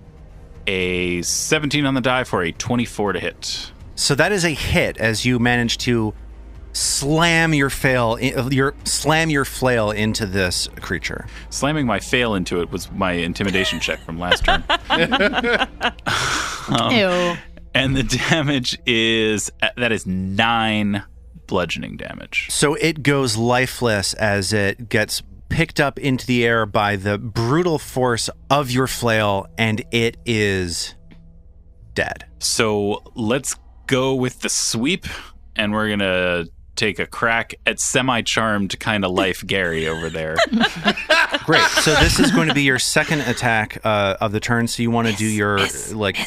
a 17 on the die for a 24 to hit. So that is a hit as you manage to slam your flail into this creature. Slamming my fail into it was my intimidation check from last turn. Ew. And the damage is 9 bludgeoning damage. So it goes lifeless as it gets picked up into the air by the brutal force of your flail, and it is dead. So let's go with the sweep, and we're going to take a crack at semi-charmed kind of life Gary over there. Great. So this is going to be your second attack of the turn. So you want to do your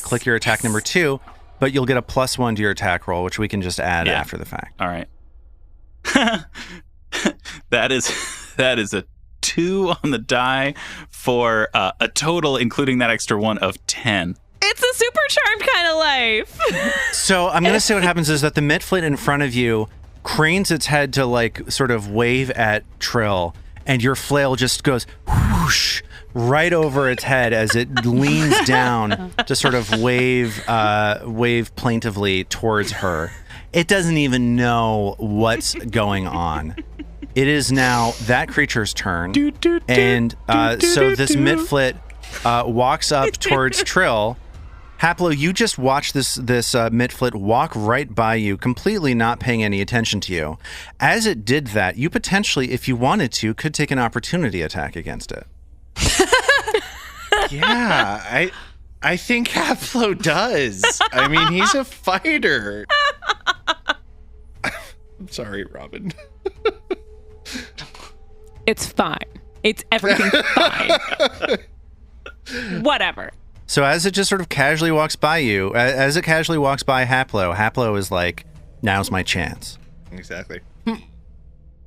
click your attack number 2, but you'll get a +1 to your attack roll, which we can just add after the fact. All right. That is a 2 on the die for a total, including that extra 1, of 10. It's a super charmed kind of life. So I'm going to say what happens is that the Mitflit in front of you cranes its head to sort of wave at Trill, and your flail just goes whoosh right over its head as it leans down to sort of wave plaintively towards her. It doesn't even know what's going on. It is now that creature's turn, and so this Mitflit walks up towards Trill. Haplo, you just watched this Mitflit walk right by you, completely not paying any attention to you. As it did that, you potentially, if you wanted to, could take an opportunity attack against it. Yeah, I think Haplo does. I mean, he's a fighter. I'm sorry, Robin. It's fine. It's everything fine. Whatever. So as it just sort of casually walks by you, as it casually walks by Haplo is like, now's my chance. Exactly.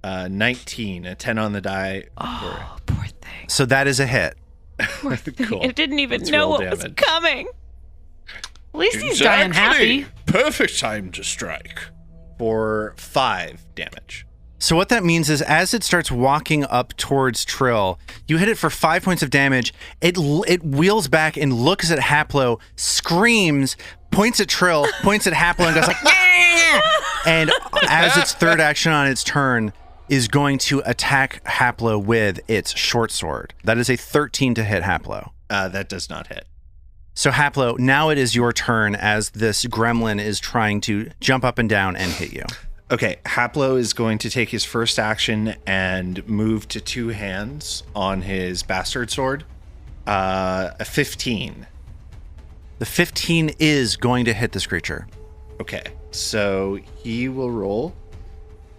19, a 10 on the die. Oh, poor thing. So that is a hit. Cool. It didn't even Let's know roll what damage. was coming. At least he's dying happy. Perfect time to strike. For 5 damage. So what that means is as it starts walking up towards Trill, you hit it for 5 points of damage. It wheels back and looks at Haplo, screams, points at Trill, points at Haplo, and goes like, yeah! And as its third action on its turn, is going to attack Haplo with its short sword. That is a 13 to hit Haplo. That does not hit. So Haplo, now it is your turn as this gremlin is trying to jump up and down and hit you. Okay, Haplo is going to take his first action and move to 2 hands on his bastard sword. A 15. The 15 is going to hit this creature. Okay, so he will roll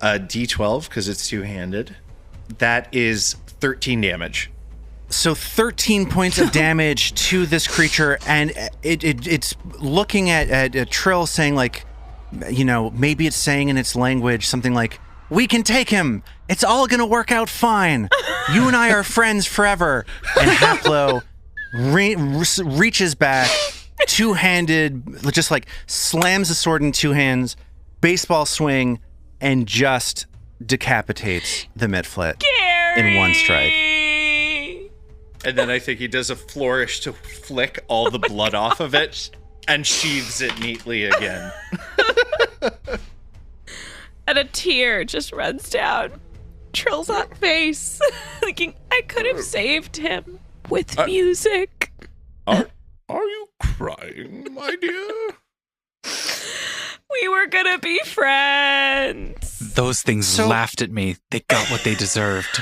a d12 because it's 2-handed. That is 13 damage. So 13 points of damage to this creature, and it's looking at Trill saying, like, you know, maybe it's saying in its language something like, "We can take him. It's all going to work out fine. You and I are friends forever." And Haplo reaches back, 2-handed, just like slams the sword in 2 hands, baseball swing, and just decapitates the Mitflit in one strike. And then I think he does a flourish to flick all the blood off of it and sheathes it neatly again. And a tear just runs down Trill's hot face, thinking, I could have saved him with music. Are you crying, my dear? We were gonna be friends. Those things laughed at me. They got what they deserved.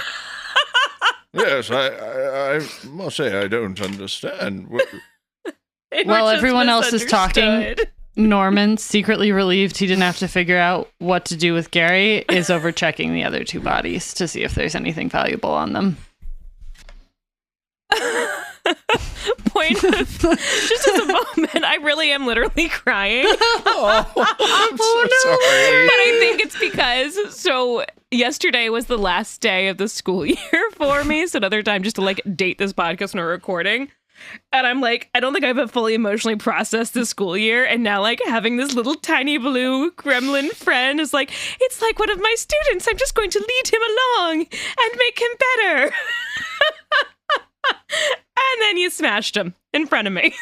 Yes, I must say I don't understand. Well, everyone else is talking. Norman, secretly relieved he didn't have to figure out what to do with Gary, is over checking the other 2 bodies to see if there's anything valuable on them. Point of, just as a moment, I really am literally crying. I'm so sorry. But I think it's because, so yesterday was the last day of the school year for me. So another time just to like date this podcast when we're recording. And I'm like, I don't think I've fully emotionally processed this school year. And now like having this little tiny blue gremlin friend is like, it's like one of my students. I'm just going to lead him along and make him better. And then you smashed him in front of me.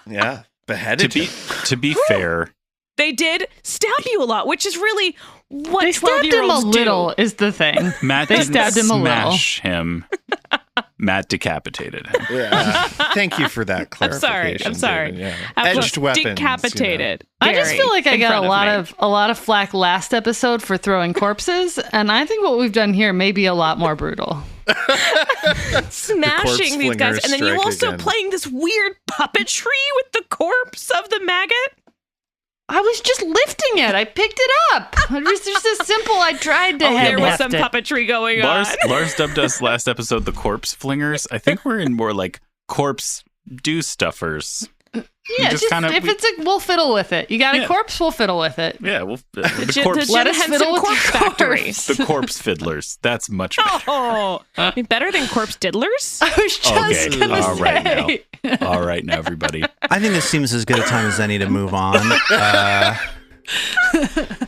Yeah, beheaded To be fair, They did stab you a lot, which is really what They stabbed him a 12-year-olds little, is the thing. Matt They didn't stabbed him a little. smash him. Matt decapitated him. Yeah. Thank you for that I'm clarification. sorry. David, yeah. Absolutely. Edged weapons. Decapitated. I just Gary feel like I in got front a lot of flack last episode for throwing corpses, and I think what we've done here may be a lot more brutal. smashing these guys, flingers and then you strike also again. playing this weird puppetry with the corpse of the maggot. I was just lifting it. I picked it up. It was just as simple. I tried to head There was some it. puppetry going Lars on. Lars dubbed us last episode the corpse flingers. I think we're in more like corpse do stuffers. Yeah, just just kinda- if it's a, we'll fiddle with it. You got a Yeah. corpse, we'll fiddle with it. Yeah, well, the the Jim corpse, Let us Henson fiddle with Corpse the Factory. corpse. the corpse fiddlers. That's much better. Oh, I mean, better than corpse diddlers? I was just Okay, gonna all right say. All right, now everybody. I think this seems as good a time as any to move on.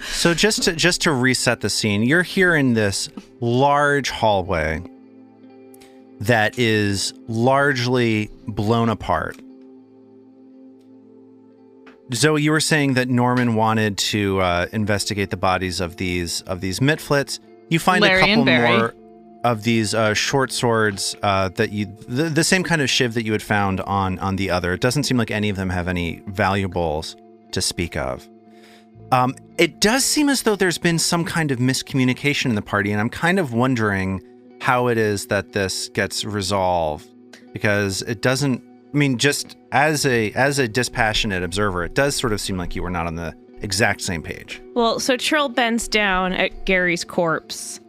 So just to reset the scene, you're here in this large hallway that is largely blown apart. Zoe, you were saying that Norman wanted to investigate the bodies of these Mitflits. You find Larry a couple and Barry. more of these short swords that the same kind of shiv that you had found on the other. It doesn't seem like any of them have any valuables to speak of. It does seem as though there's been some kind of miscommunication in the party, and I'm kind of wondering how it is that this gets resolved, because it doesn't. I mean, just as a dispassionate observer, it does sort of seem like you were not on the exact same page. Well, so Trill bends down at Gary's corpse,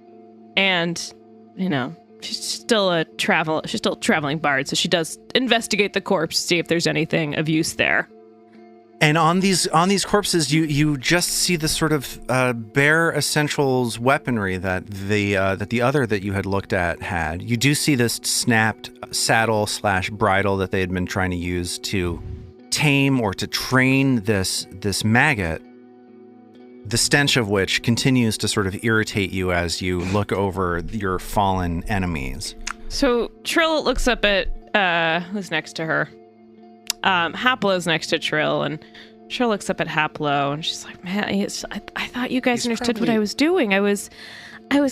and, you know, she's still a traveling bard, so she does investigate the corpse, see if there's anything of use there. And on these corpses, you just see the sort of bare essentials weaponry that the other that you had looked at had. You do see this snapped saddle / bridle that they had been trying to use to tame or to train this maggot, the stench of which continues to sort of irritate you as you look over your fallen enemies. So Trill looks up at who's next to her. Haplo's next to Trill, and Trill looks up at Haplo, and she's like, "Man, I thought you guys understood what I was doing. I was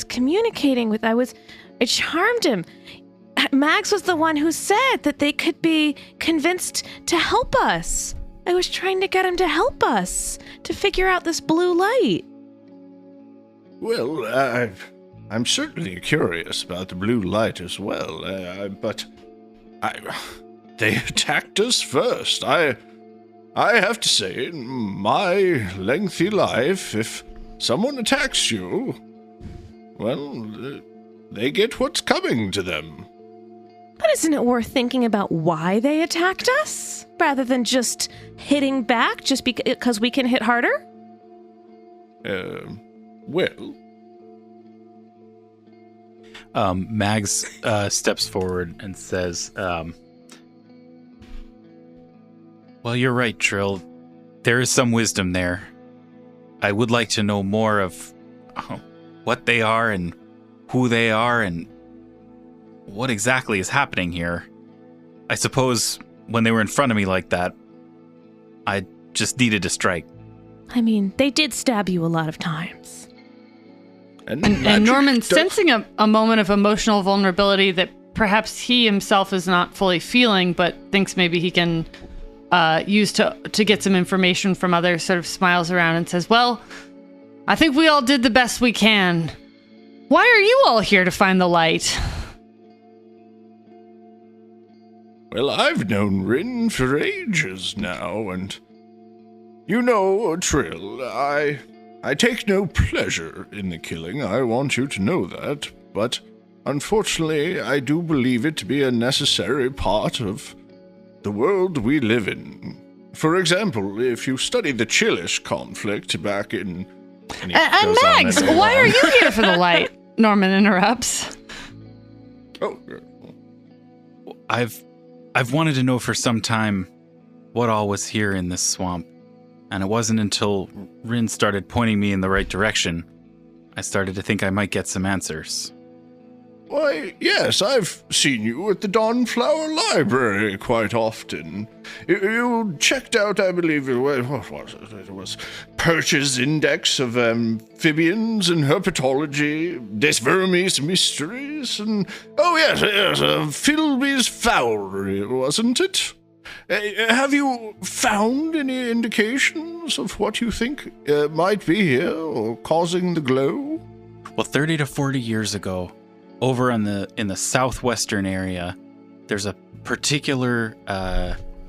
communicating with. I charmed him. Mags was the one who said that they could be convinced to help us. I was trying to get him to help us to figure out this blue light." Well, I'm certainly curious about the blue light as well, but they attacked us first. I have to say, in my lengthy life, if someone attacks you, well, they get what's coming to them. But isn't it worth thinking about why they attacked us, rather than just hitting back just because we can hit harder? Well... Mags steps forward and says, well, you're right, Trill. There is some wisdom there. I would like to know more of what they are and who they are and what exactly is happening here. I suppose when they were in front of me like that, I just needed to strike. I mean, they did stab you a lot of times. And Norman, sensing a moment of emotional vulnerability that perhaps he himself is not fully feeling, but thinks maybe he can use to get some information from others, sort of smiles around and says, well, I think we all did the best we can. Why are you all here to find the light? Well, I've known Rin for ages now, and you know, Trill, I take no pleasure in the killing, I want you to know that, but unfortunately I do believe it to be a necessary part of the world we live in. For example, if you study the Chillish conflict back in... And Mags, why are you here for the light? Norman interrupts. Oh, I've wanted to know for some time what all was here in this swamp, and it wasn't until Rin started pointing me in the right direction I started to think I might get some answers. Why, yes, I've seen you at the Dawnflower Library quite often. You checked out, I believe, what was it? It was Perch's Index of Amphibians and Herpetology, Desvermes Mysteries, and, oh yes, Philby's Fowlery, wasn't it? Have you found any indications of what you think might be here or causing the glow? Well, 30 to 40 years ago, over in the southwestern area, there's a particular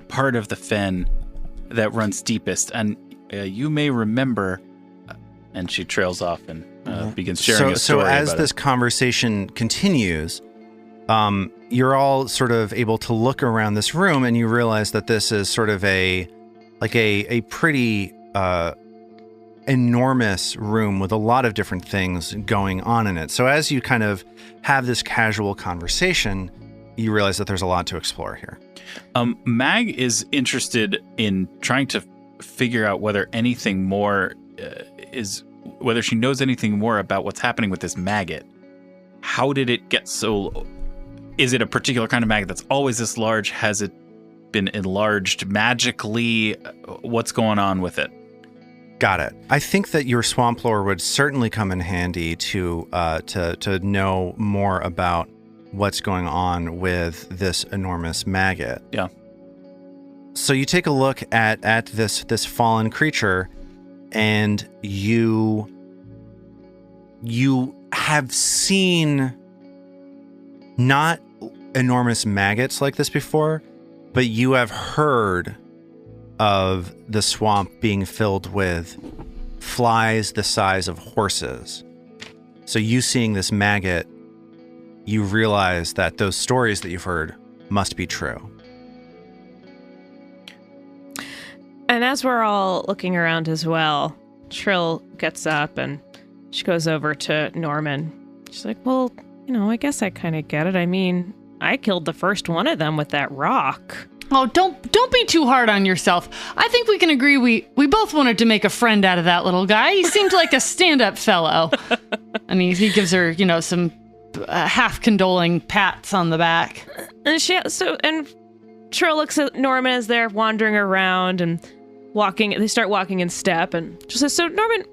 part of the fen that runs deepest, and you may remember. And she trails off and begins sharing a story. So as about this conversation continues, you're all sort of able to look around this room, and you realize that this is sort of a pretty enormous room with a lot of different things going on in it. So as you kind of have this casual conversation, you realize that there's a lot to explore here. Mag is interested in trying to figure out whether anything more whether she knows anything more about what's happening with this maggot. How did it get so... Is it a particular kind of maggot that's always this large? Has it been enlarged magically? What's going on with it? Got it. I think that your swamp lore would certainly come in handy to know more about what's going on with this enormous maggot. Yeah. So you take a look at this fallen creature, and you have seen not enormous maggots like this before, but you have heard of the swamp being filled with flies the size of horses. So you seeing this maggot, you realize that those stories that you've heard must be true. And as we're all looking around as well, Trill gets up and she goes over to Norman. She's like, well, I guess I kind of get it. I mean, I killed the first one of them with that rock. Oh, don't be too hard on yourself. I think we can agree we both wanted to make a friend out of that little guy. He seemed like a stand-up fellow. And he gives her, some half condoling pats on the back. And Trill looks at Norman as they're wandering around and walking. They start walking in step, and she says, "So Norman,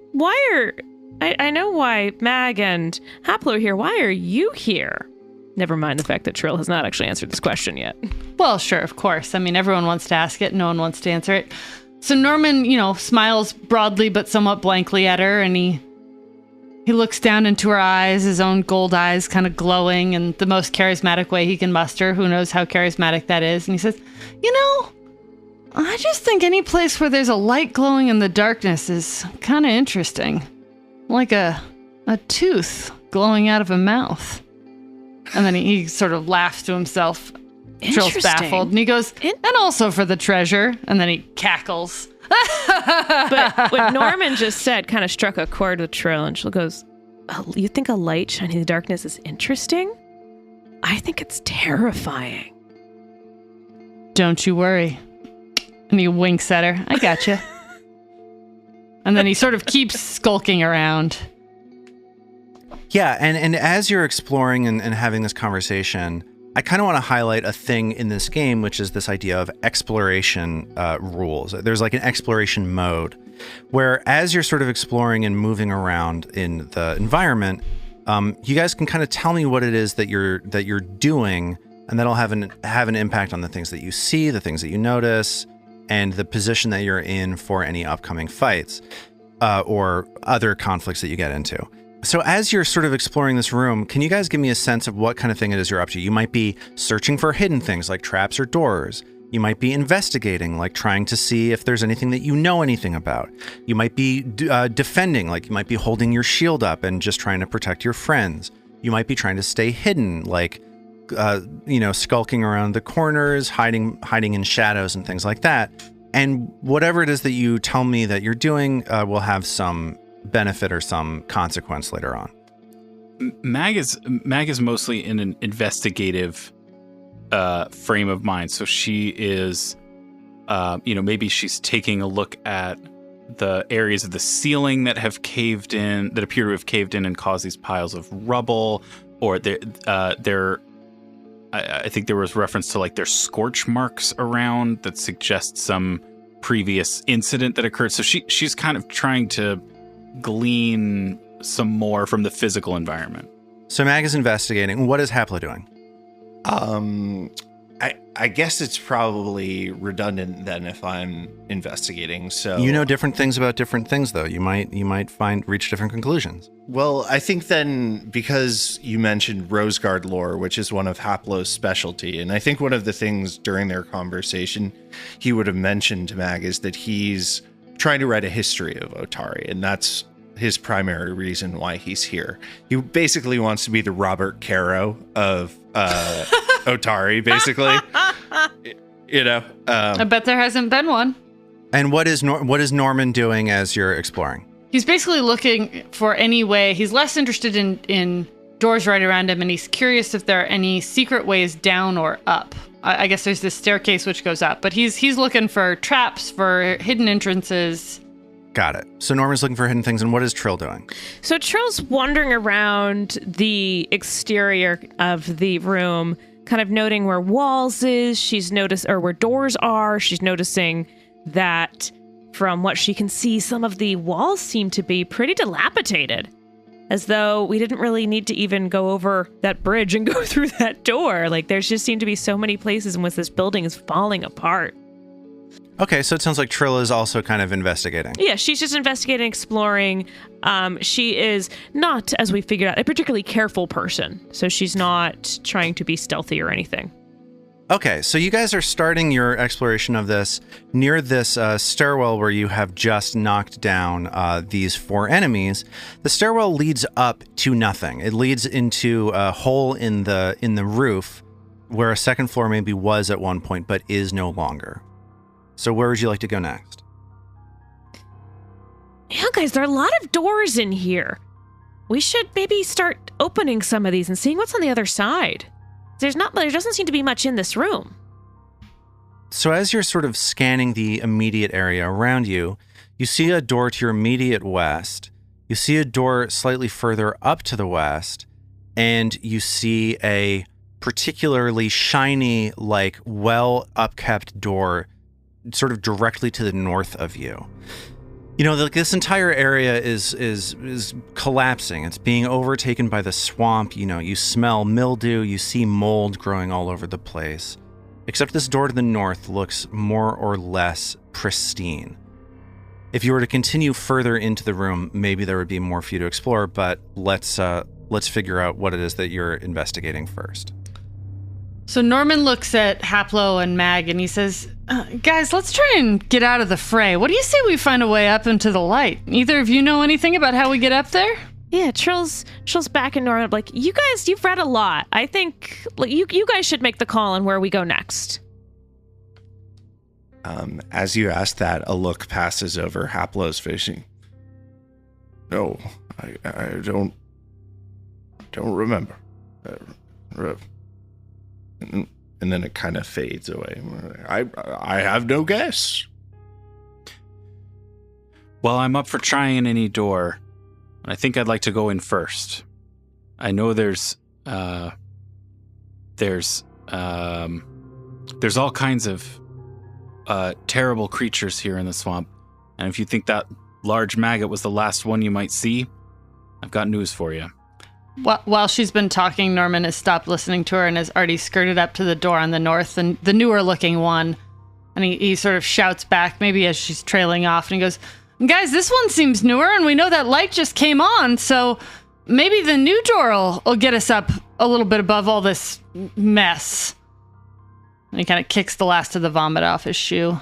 I know why Mag and Haplo are here. Why are you here?" Never mind the fact that Trill has not actually answered this question yet. Well, sure, of course. I mean, everyone wants to ask it. No one wants to answer it. So Norman, smiles broadly but somewhat blankly at her, and he looks down into her eyes, his own gold eyes kind of glowing in the most charismatic way he can muster. Who knows how charismatic that is? And he says, I just think any place where there's a light glowing in the darkness is kind of interesting. Like a tooth glowing out of a mouth. And then he sort of laughs to himself. Trill's baffled. And he goes, and also for the treasure. And then he cackles. But what Norman just said kind of struck a chord with Trill, and she goes, "Oh, you think a light shining in the darkness is interesting? I think it's terrifying." Don't you worry. And he winks at her. I gotcha. And then he sort of keeps skulking around. Yeah, and as you're exploring and having this conversation, I kind of want to highlight a thing in this game, which is this idea of exploration rules. There's like an exploration mode where as you're sort of exploring and moving around in the environment, you guys can kind of tell me what it is that you're doing, and that'll have an impact on the things that you see, the things that you notice, and the position that you're in for any upcoming fights or other conflicts that you get into. So as you're sort of exploring this room, can you guys give me a sense of what kind of thing it is you're up to? You might be searching for hidden things like traps or doors. You might be investigating, like trying to see if there's anything that you know anything about. You might be defending, like you might be holding your shield up and just trying to protect your friends. You might be trying to stay hidden, like, skulking around the corners, hiding in shadows and things like that. And whatever it is that you tell me that you're doing will have some benefit or some consequence later on. Mag is mostly in an investigative frame of mind. So she is, maybe she's taking a look at the areas of the ceiling that have caved in, that appear to have caved in and caused these piles of rubble, or I think there was reference to like there's scorch marks around that suggest some previous incident that occurred. So she's kind of trying to glean some more from the physical environment. So Mag is investigating. What is Haplo doing? I guess it's probably redundant then if I'm investigating. So you know different things about different things, though. You might reach different conclusions. Well, I think then because you mentioned Roseguard lore, which is one of Haplo's specialty, and I think one of the things during their conversation he would have mentioned to Mag is that he's trying to write a history of Otari, and that's his primary reason why he's here. He basically wants to be the Robert Caro of Otari, basically. I bet there hasn't been one. And what is Norman doing as you're exploring? He's basically looking for any way. He's less interested in doors right around him, and he's curious if there are any secret ways down or up. I guess there's this staircase which goes up, but he's looking for traps, for hidden entrances. Got it. So Norman's looking for hidden things, and what is Trill doing? So Trill's wandering around the exterior of the room, kind of noting where walls is. She's noticed, or where doors are. She's noticing that from what she can see, some of the walls seem to be pretty dilapidated, as though we didn't really need to even go over that bridge and go through that door. Like, there's just seem to be so many places in which this building is falling apart. Okay, so it sounds like Trill is also kind of investigating. Yeah, she's just investigating, exploring. She is not, as we figured out, a particularly careful person. So she's not trying to be stealthy or anything. Okay, so you guys are starting your exploration of this near this stairwell where you have just knocked down these 4 enemies. The stairwell leads up to nothing. It leads into a hole in the roof where a second floor maybe was at one point, but is no longer. So where would you like to go next? Yeah, guys, there are a lot of doors in here. We should maybe start opening some of these and seeing what's on the other side. There doesn't seem to be much in this room. So as you're sort of scanning the immediate area around you, you see a door to your immediate west. You see a door slightly further up to the west, and you see a particularly shiny, like well upkept door sort of directly to the north of you. You know, like this entire area is collapsing. It's being overtaken by the swamp. You know, you smell mildew, you see mold growing all over the place. Except this door to the north looks more or less pristine. If you were to continue further into the room, maybe there would be more for you to explore, but let's figure out what it is that you're investigating first. So Norman looks at Haplo and Mag and he says, guys, let's try and get out of the fray. What do you say we find a way up into the light? Either of you know anything about how we get up there? Yeah, Trill's back in Norman. Like, you guys, you've read a lot. I think you guys should make the call on where we go next. As you ask that, a look passes over Haplo's face. No, I don't remember. And then it kind of fades away. I have no guess. Well, I'm up for trying any door. I think I'd like to go in first. I know there's all kinds of terrible creatures here in the swamp. And if you think that large maggot was the last one you might see, I've got news for you. While she's been talking, Norman has stopped listening to her and has already skirted up to the door on the north, and the newer looking one. And he sort of shouts back, maybe as she's trailing off, and he goes, guys, this one seems newer, and we know that light just came on, so maybe the new door will get us up a little bit above all this mess. And he kind of kicks the last of the vomit off his shoe.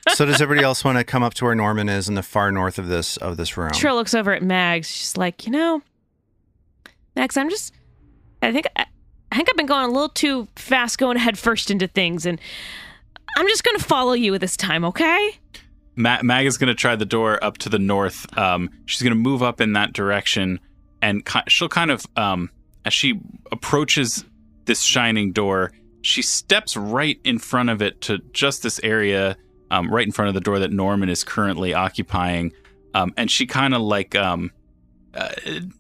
So does everybody else want to come up to where Norman is in the far north of this room? Trill looks over at Mags. She's like, Max, I think I've been going a little too fast going head first into things, and I'm just going to follow you this time, okay? Mag is going to try the door up to the north. She's going to move up in that direction, and she'll kind of, as she approaches this shining door, she steps right in front of it to just this area, right in front of the door that Norman is currently occupying, and she kind of like,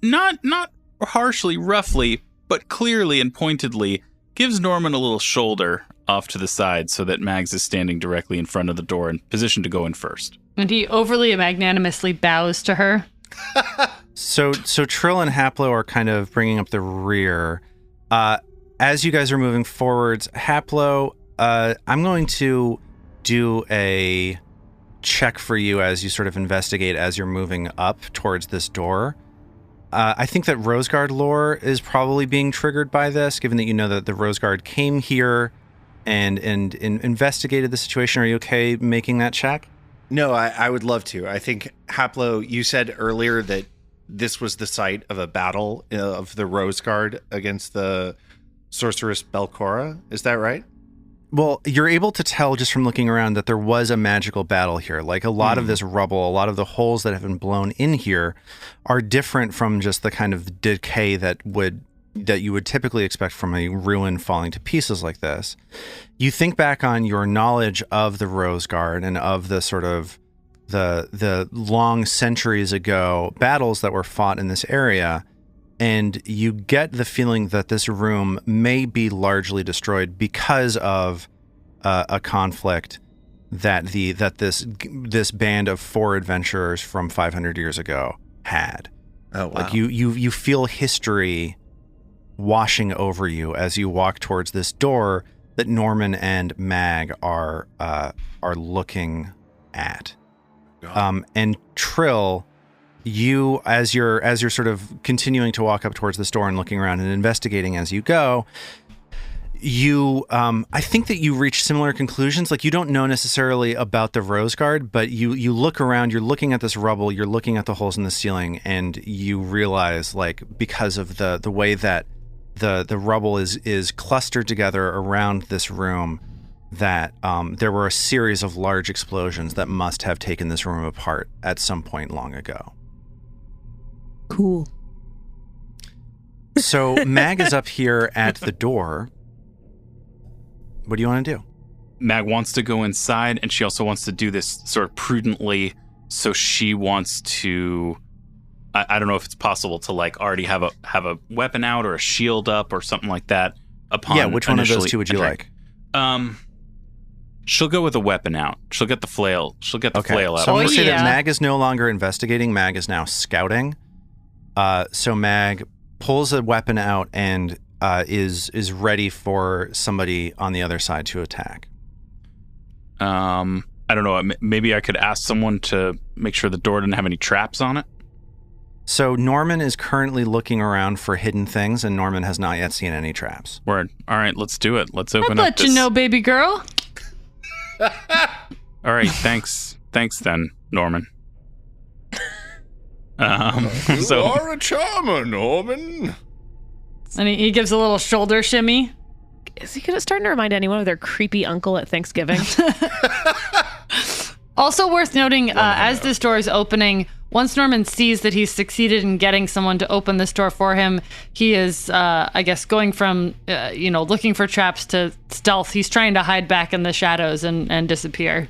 not harshly, roughly, but clearly and pointedly gives Norman a little shoulder off to the side so that Mags is standing directly in front of the door and positioned to go in first. And he overly magnanimously bows to her. So Trill and Haplo are kind of bringing up the rear. As you guys are moving forwards, Haplo, I'm going to do a check for you as you sort of investigate as you're moving up towards this door. I think that Rose Guard lore is probably being triggered by this, given that you know that the Rose Guard came here and investigated the situation. Are you okay making that check? No, I would love to. I think, Haplo, you said earlier that this was the site of a battle of the Rose Guard against the sorceress Belcora. Is that right? Well, you're able to tell just from looking around that there was a magical battle here. Like a lot of this rubble, a lot of the holes that have been blown in here are different from just the kind of decay that you would typically expect from a ruin falling to pieces like this. You think back on your knowledge of the Rose Guard and of the sort of the long centuries ago battles that were fought in this area, and you get the feeling that this room may be largely destroyed because of a conflict that this band of 4 adventurers from 500 years ago had. Oh, wow. Like you feel history washing over you as you walk towards this door that Norman and Mag are looking at. And Trill, you, as you're sort of continuing to walk up towards this door and looking around and investigating as you go, you, I think that you reach similar conclusions. Like, you don't know necessarily about the Rose Guard, but you look around, you're looking at this rubble, you're looking at the holes in the ceiling, and you realize, like, because of the way that the rubble is clustered together around this room, that there were a series of large explosions that must have taken this room apart at some point long ago. Cool. So Mag is up here at the door. What do you want to do? Mag wants to go inside, and she also wants to do this sort of prudently. So she wants to, I don't know if it's possible to like already have a weapon out or a shield up or something like that upon. Yeah, which one of those initially two would you entering. like? She'll go with a weapon out. She'll get the flail. She'll get the flail out. So I'm going to say that yeah. Mag is no longer investigating. Mag is now scouting. So Mag pulls a weapon out and is ready for somebody on the other side to attack. I don't know. Maybe I could ask someone to make sure the door didn't have any traps on it. So Norman is currently looking around for hidden things, and Norman has not yet seen any traps. Word. All right, let's do it. Let's open I'd up let this. you know, baby girl. All right, thanks. Thanks then, Norman. You are a charmer, Norman. And he gives a little shoulder shimmy. Is he starting to remind anyone of their creepy uncle at Thanksgiving? Also worth noting, as this door is opening, once Norman sees that he's succeeded in getting someone to open this door for him, he is, I guess, going from, looking for traps to stealth. He's trying to hide back in the shadows and disappear.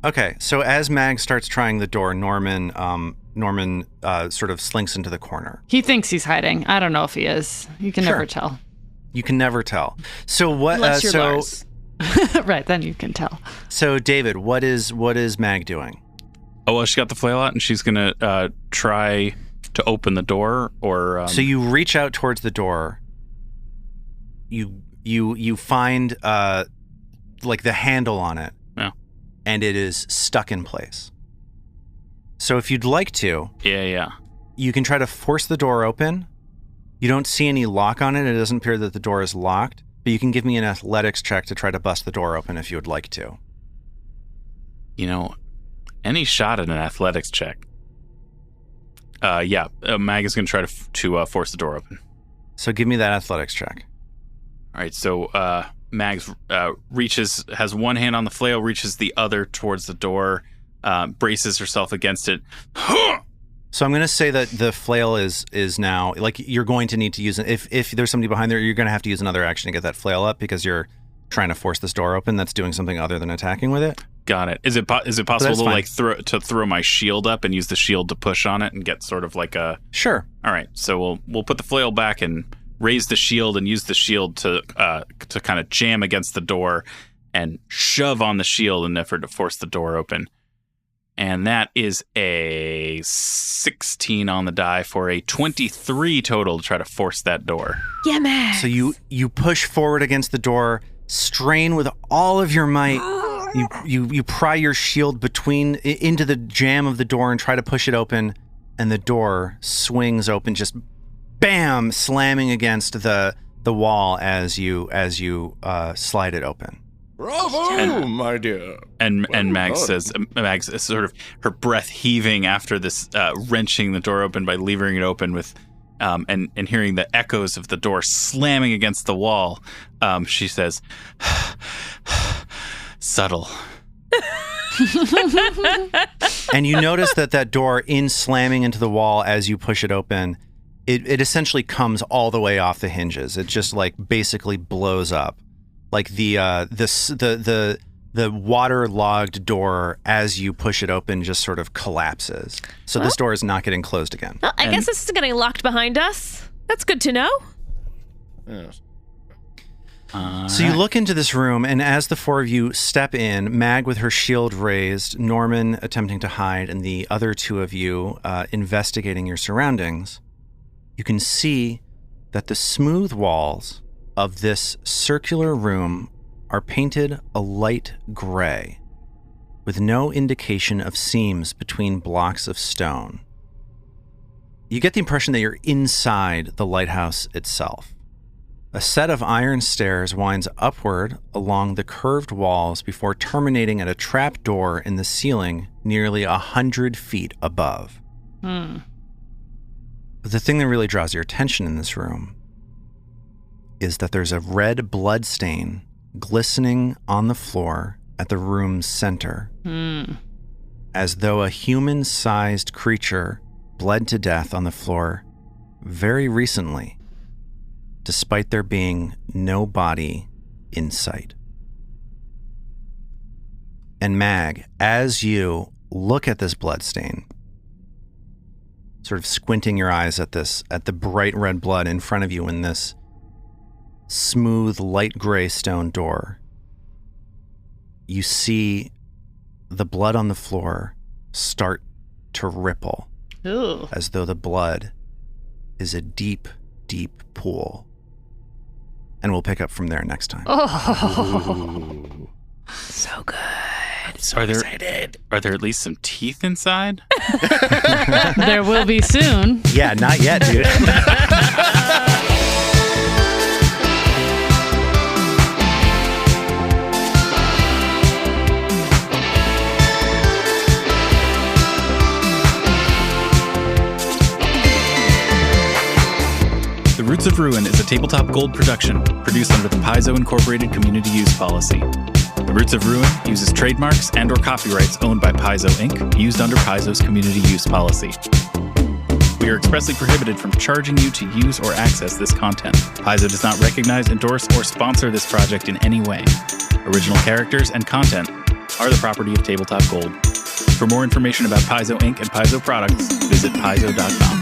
Okay, so as Mag starts trying the door, Norman sort of slinks into the corner. He thinks he's hiding. I don't know if he is. You can Sure. never tell. You can never tell. So what? Unless you're Lars. Right, then you can tell. So David, what is Mag doing? Oh, well, she got the flail out, and she's gonna try to open the door, or. So you reach out towards the door. You find like the handle on it. Yeah. And it is stuck in place. So if you'd like to, Yeah. you can try to force the door open. You don't see any lock on it. It doesn't appear that the door is locked, but you can give me an athletics check to try to bust the door open if you would like to. Any shot at an athletics check. Mag is gonna try to force the door open. So give me that athletics check. All right, so Mags has one hand on the flail, reaches the other towards the door, braces herself against it. So I'm going to say that the flail is now, like, you're going to need to use it. If there's somebody behind there, you're going to have to use another action to get that flail up because you're trying to force this door open. That's doing something other than attacking with it. Got it. Is it possible that's to fine. throw my shield up and use the shield to push on it and get sort of like a? Sure. All right, so we'll put the flail back and raise the shield and use the shield to kind of jam against the door and shove on the shield in an effort to force the door open. And that is a 16 on the die for a 23 total to try to force that door. Yeah, man. So you push forward against the door, strain with all of your might. You pry your shield into the jamb of the door and try to push it open, and the door swings open, just bam, slamming against the wall as you slide it open. Bravo, my dear. And Well Mags done. says, Mags is sort of her breath heaving after this wrenching the door open by levering it open with, and hearing the echoes of the door slamming against the wall. She says, subtle. And you notice that door, in slamming into the wall as you push it open, it essentially comes all the way off the hinges. It just like basically blows up. Like the waterlogged door as you push it open just sort of collapses. So this door is not getting closed again. Well, I guess this is getting locked behind us. That's good to know. Yes. So you look into this room, and as the four of you step in, Mag with her shield raised, Norman attempting to hide, and the other two of you investigating your surroundings, you can see that the smooth walls of this circular room are painted a light gray, with no indication of seams between blocks of stone. You get the impression that you're inside the lighthouse itself. A set of iron stairs winds upward along the curved walls before terminating at a trap door in the ceiling nearly 100 feet above. But the thing that really draws your attention in this room is that there's a red blood stain glistening on the floor at the room's center, as though a human-sized creature bled to death on the floor very recently, despite there being no body in sight. And Mag, as you look at this bloodstain, sort of squinting your eyes at the bright red blood in front of you in this smooth, light gray stone door, you see the blood on the floor start to ripple. Ooh. As though the blood is a deep, deep pool. And we'll pick up from there next time. Oh. So good. Are there at least some teeth inside? There will be soon. Yeah, not yet, dude. The Roots of Ruin is a Tabletop Gold production, produced under the Paizo Incorporated Community Use Policy. The Roots of Ruin uses trademarks and/or copyrights owned by Paizo Inc., used under Paizo's Community Use Policy. We are expressly prohibited from charging you to use or access this content. Paizo does not recognize, endorse, or sponsor this project in any way. Original characters and content are the property of Tabletop Gold. For more information about Paizo Inc. and Paizo products, visit paizo.com.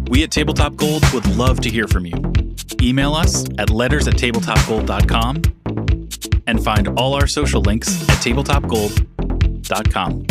We at Tabletop Gold would love to hear from you. Email us at letters@tabletopgold.com and find all our social links at tabletopgold.com.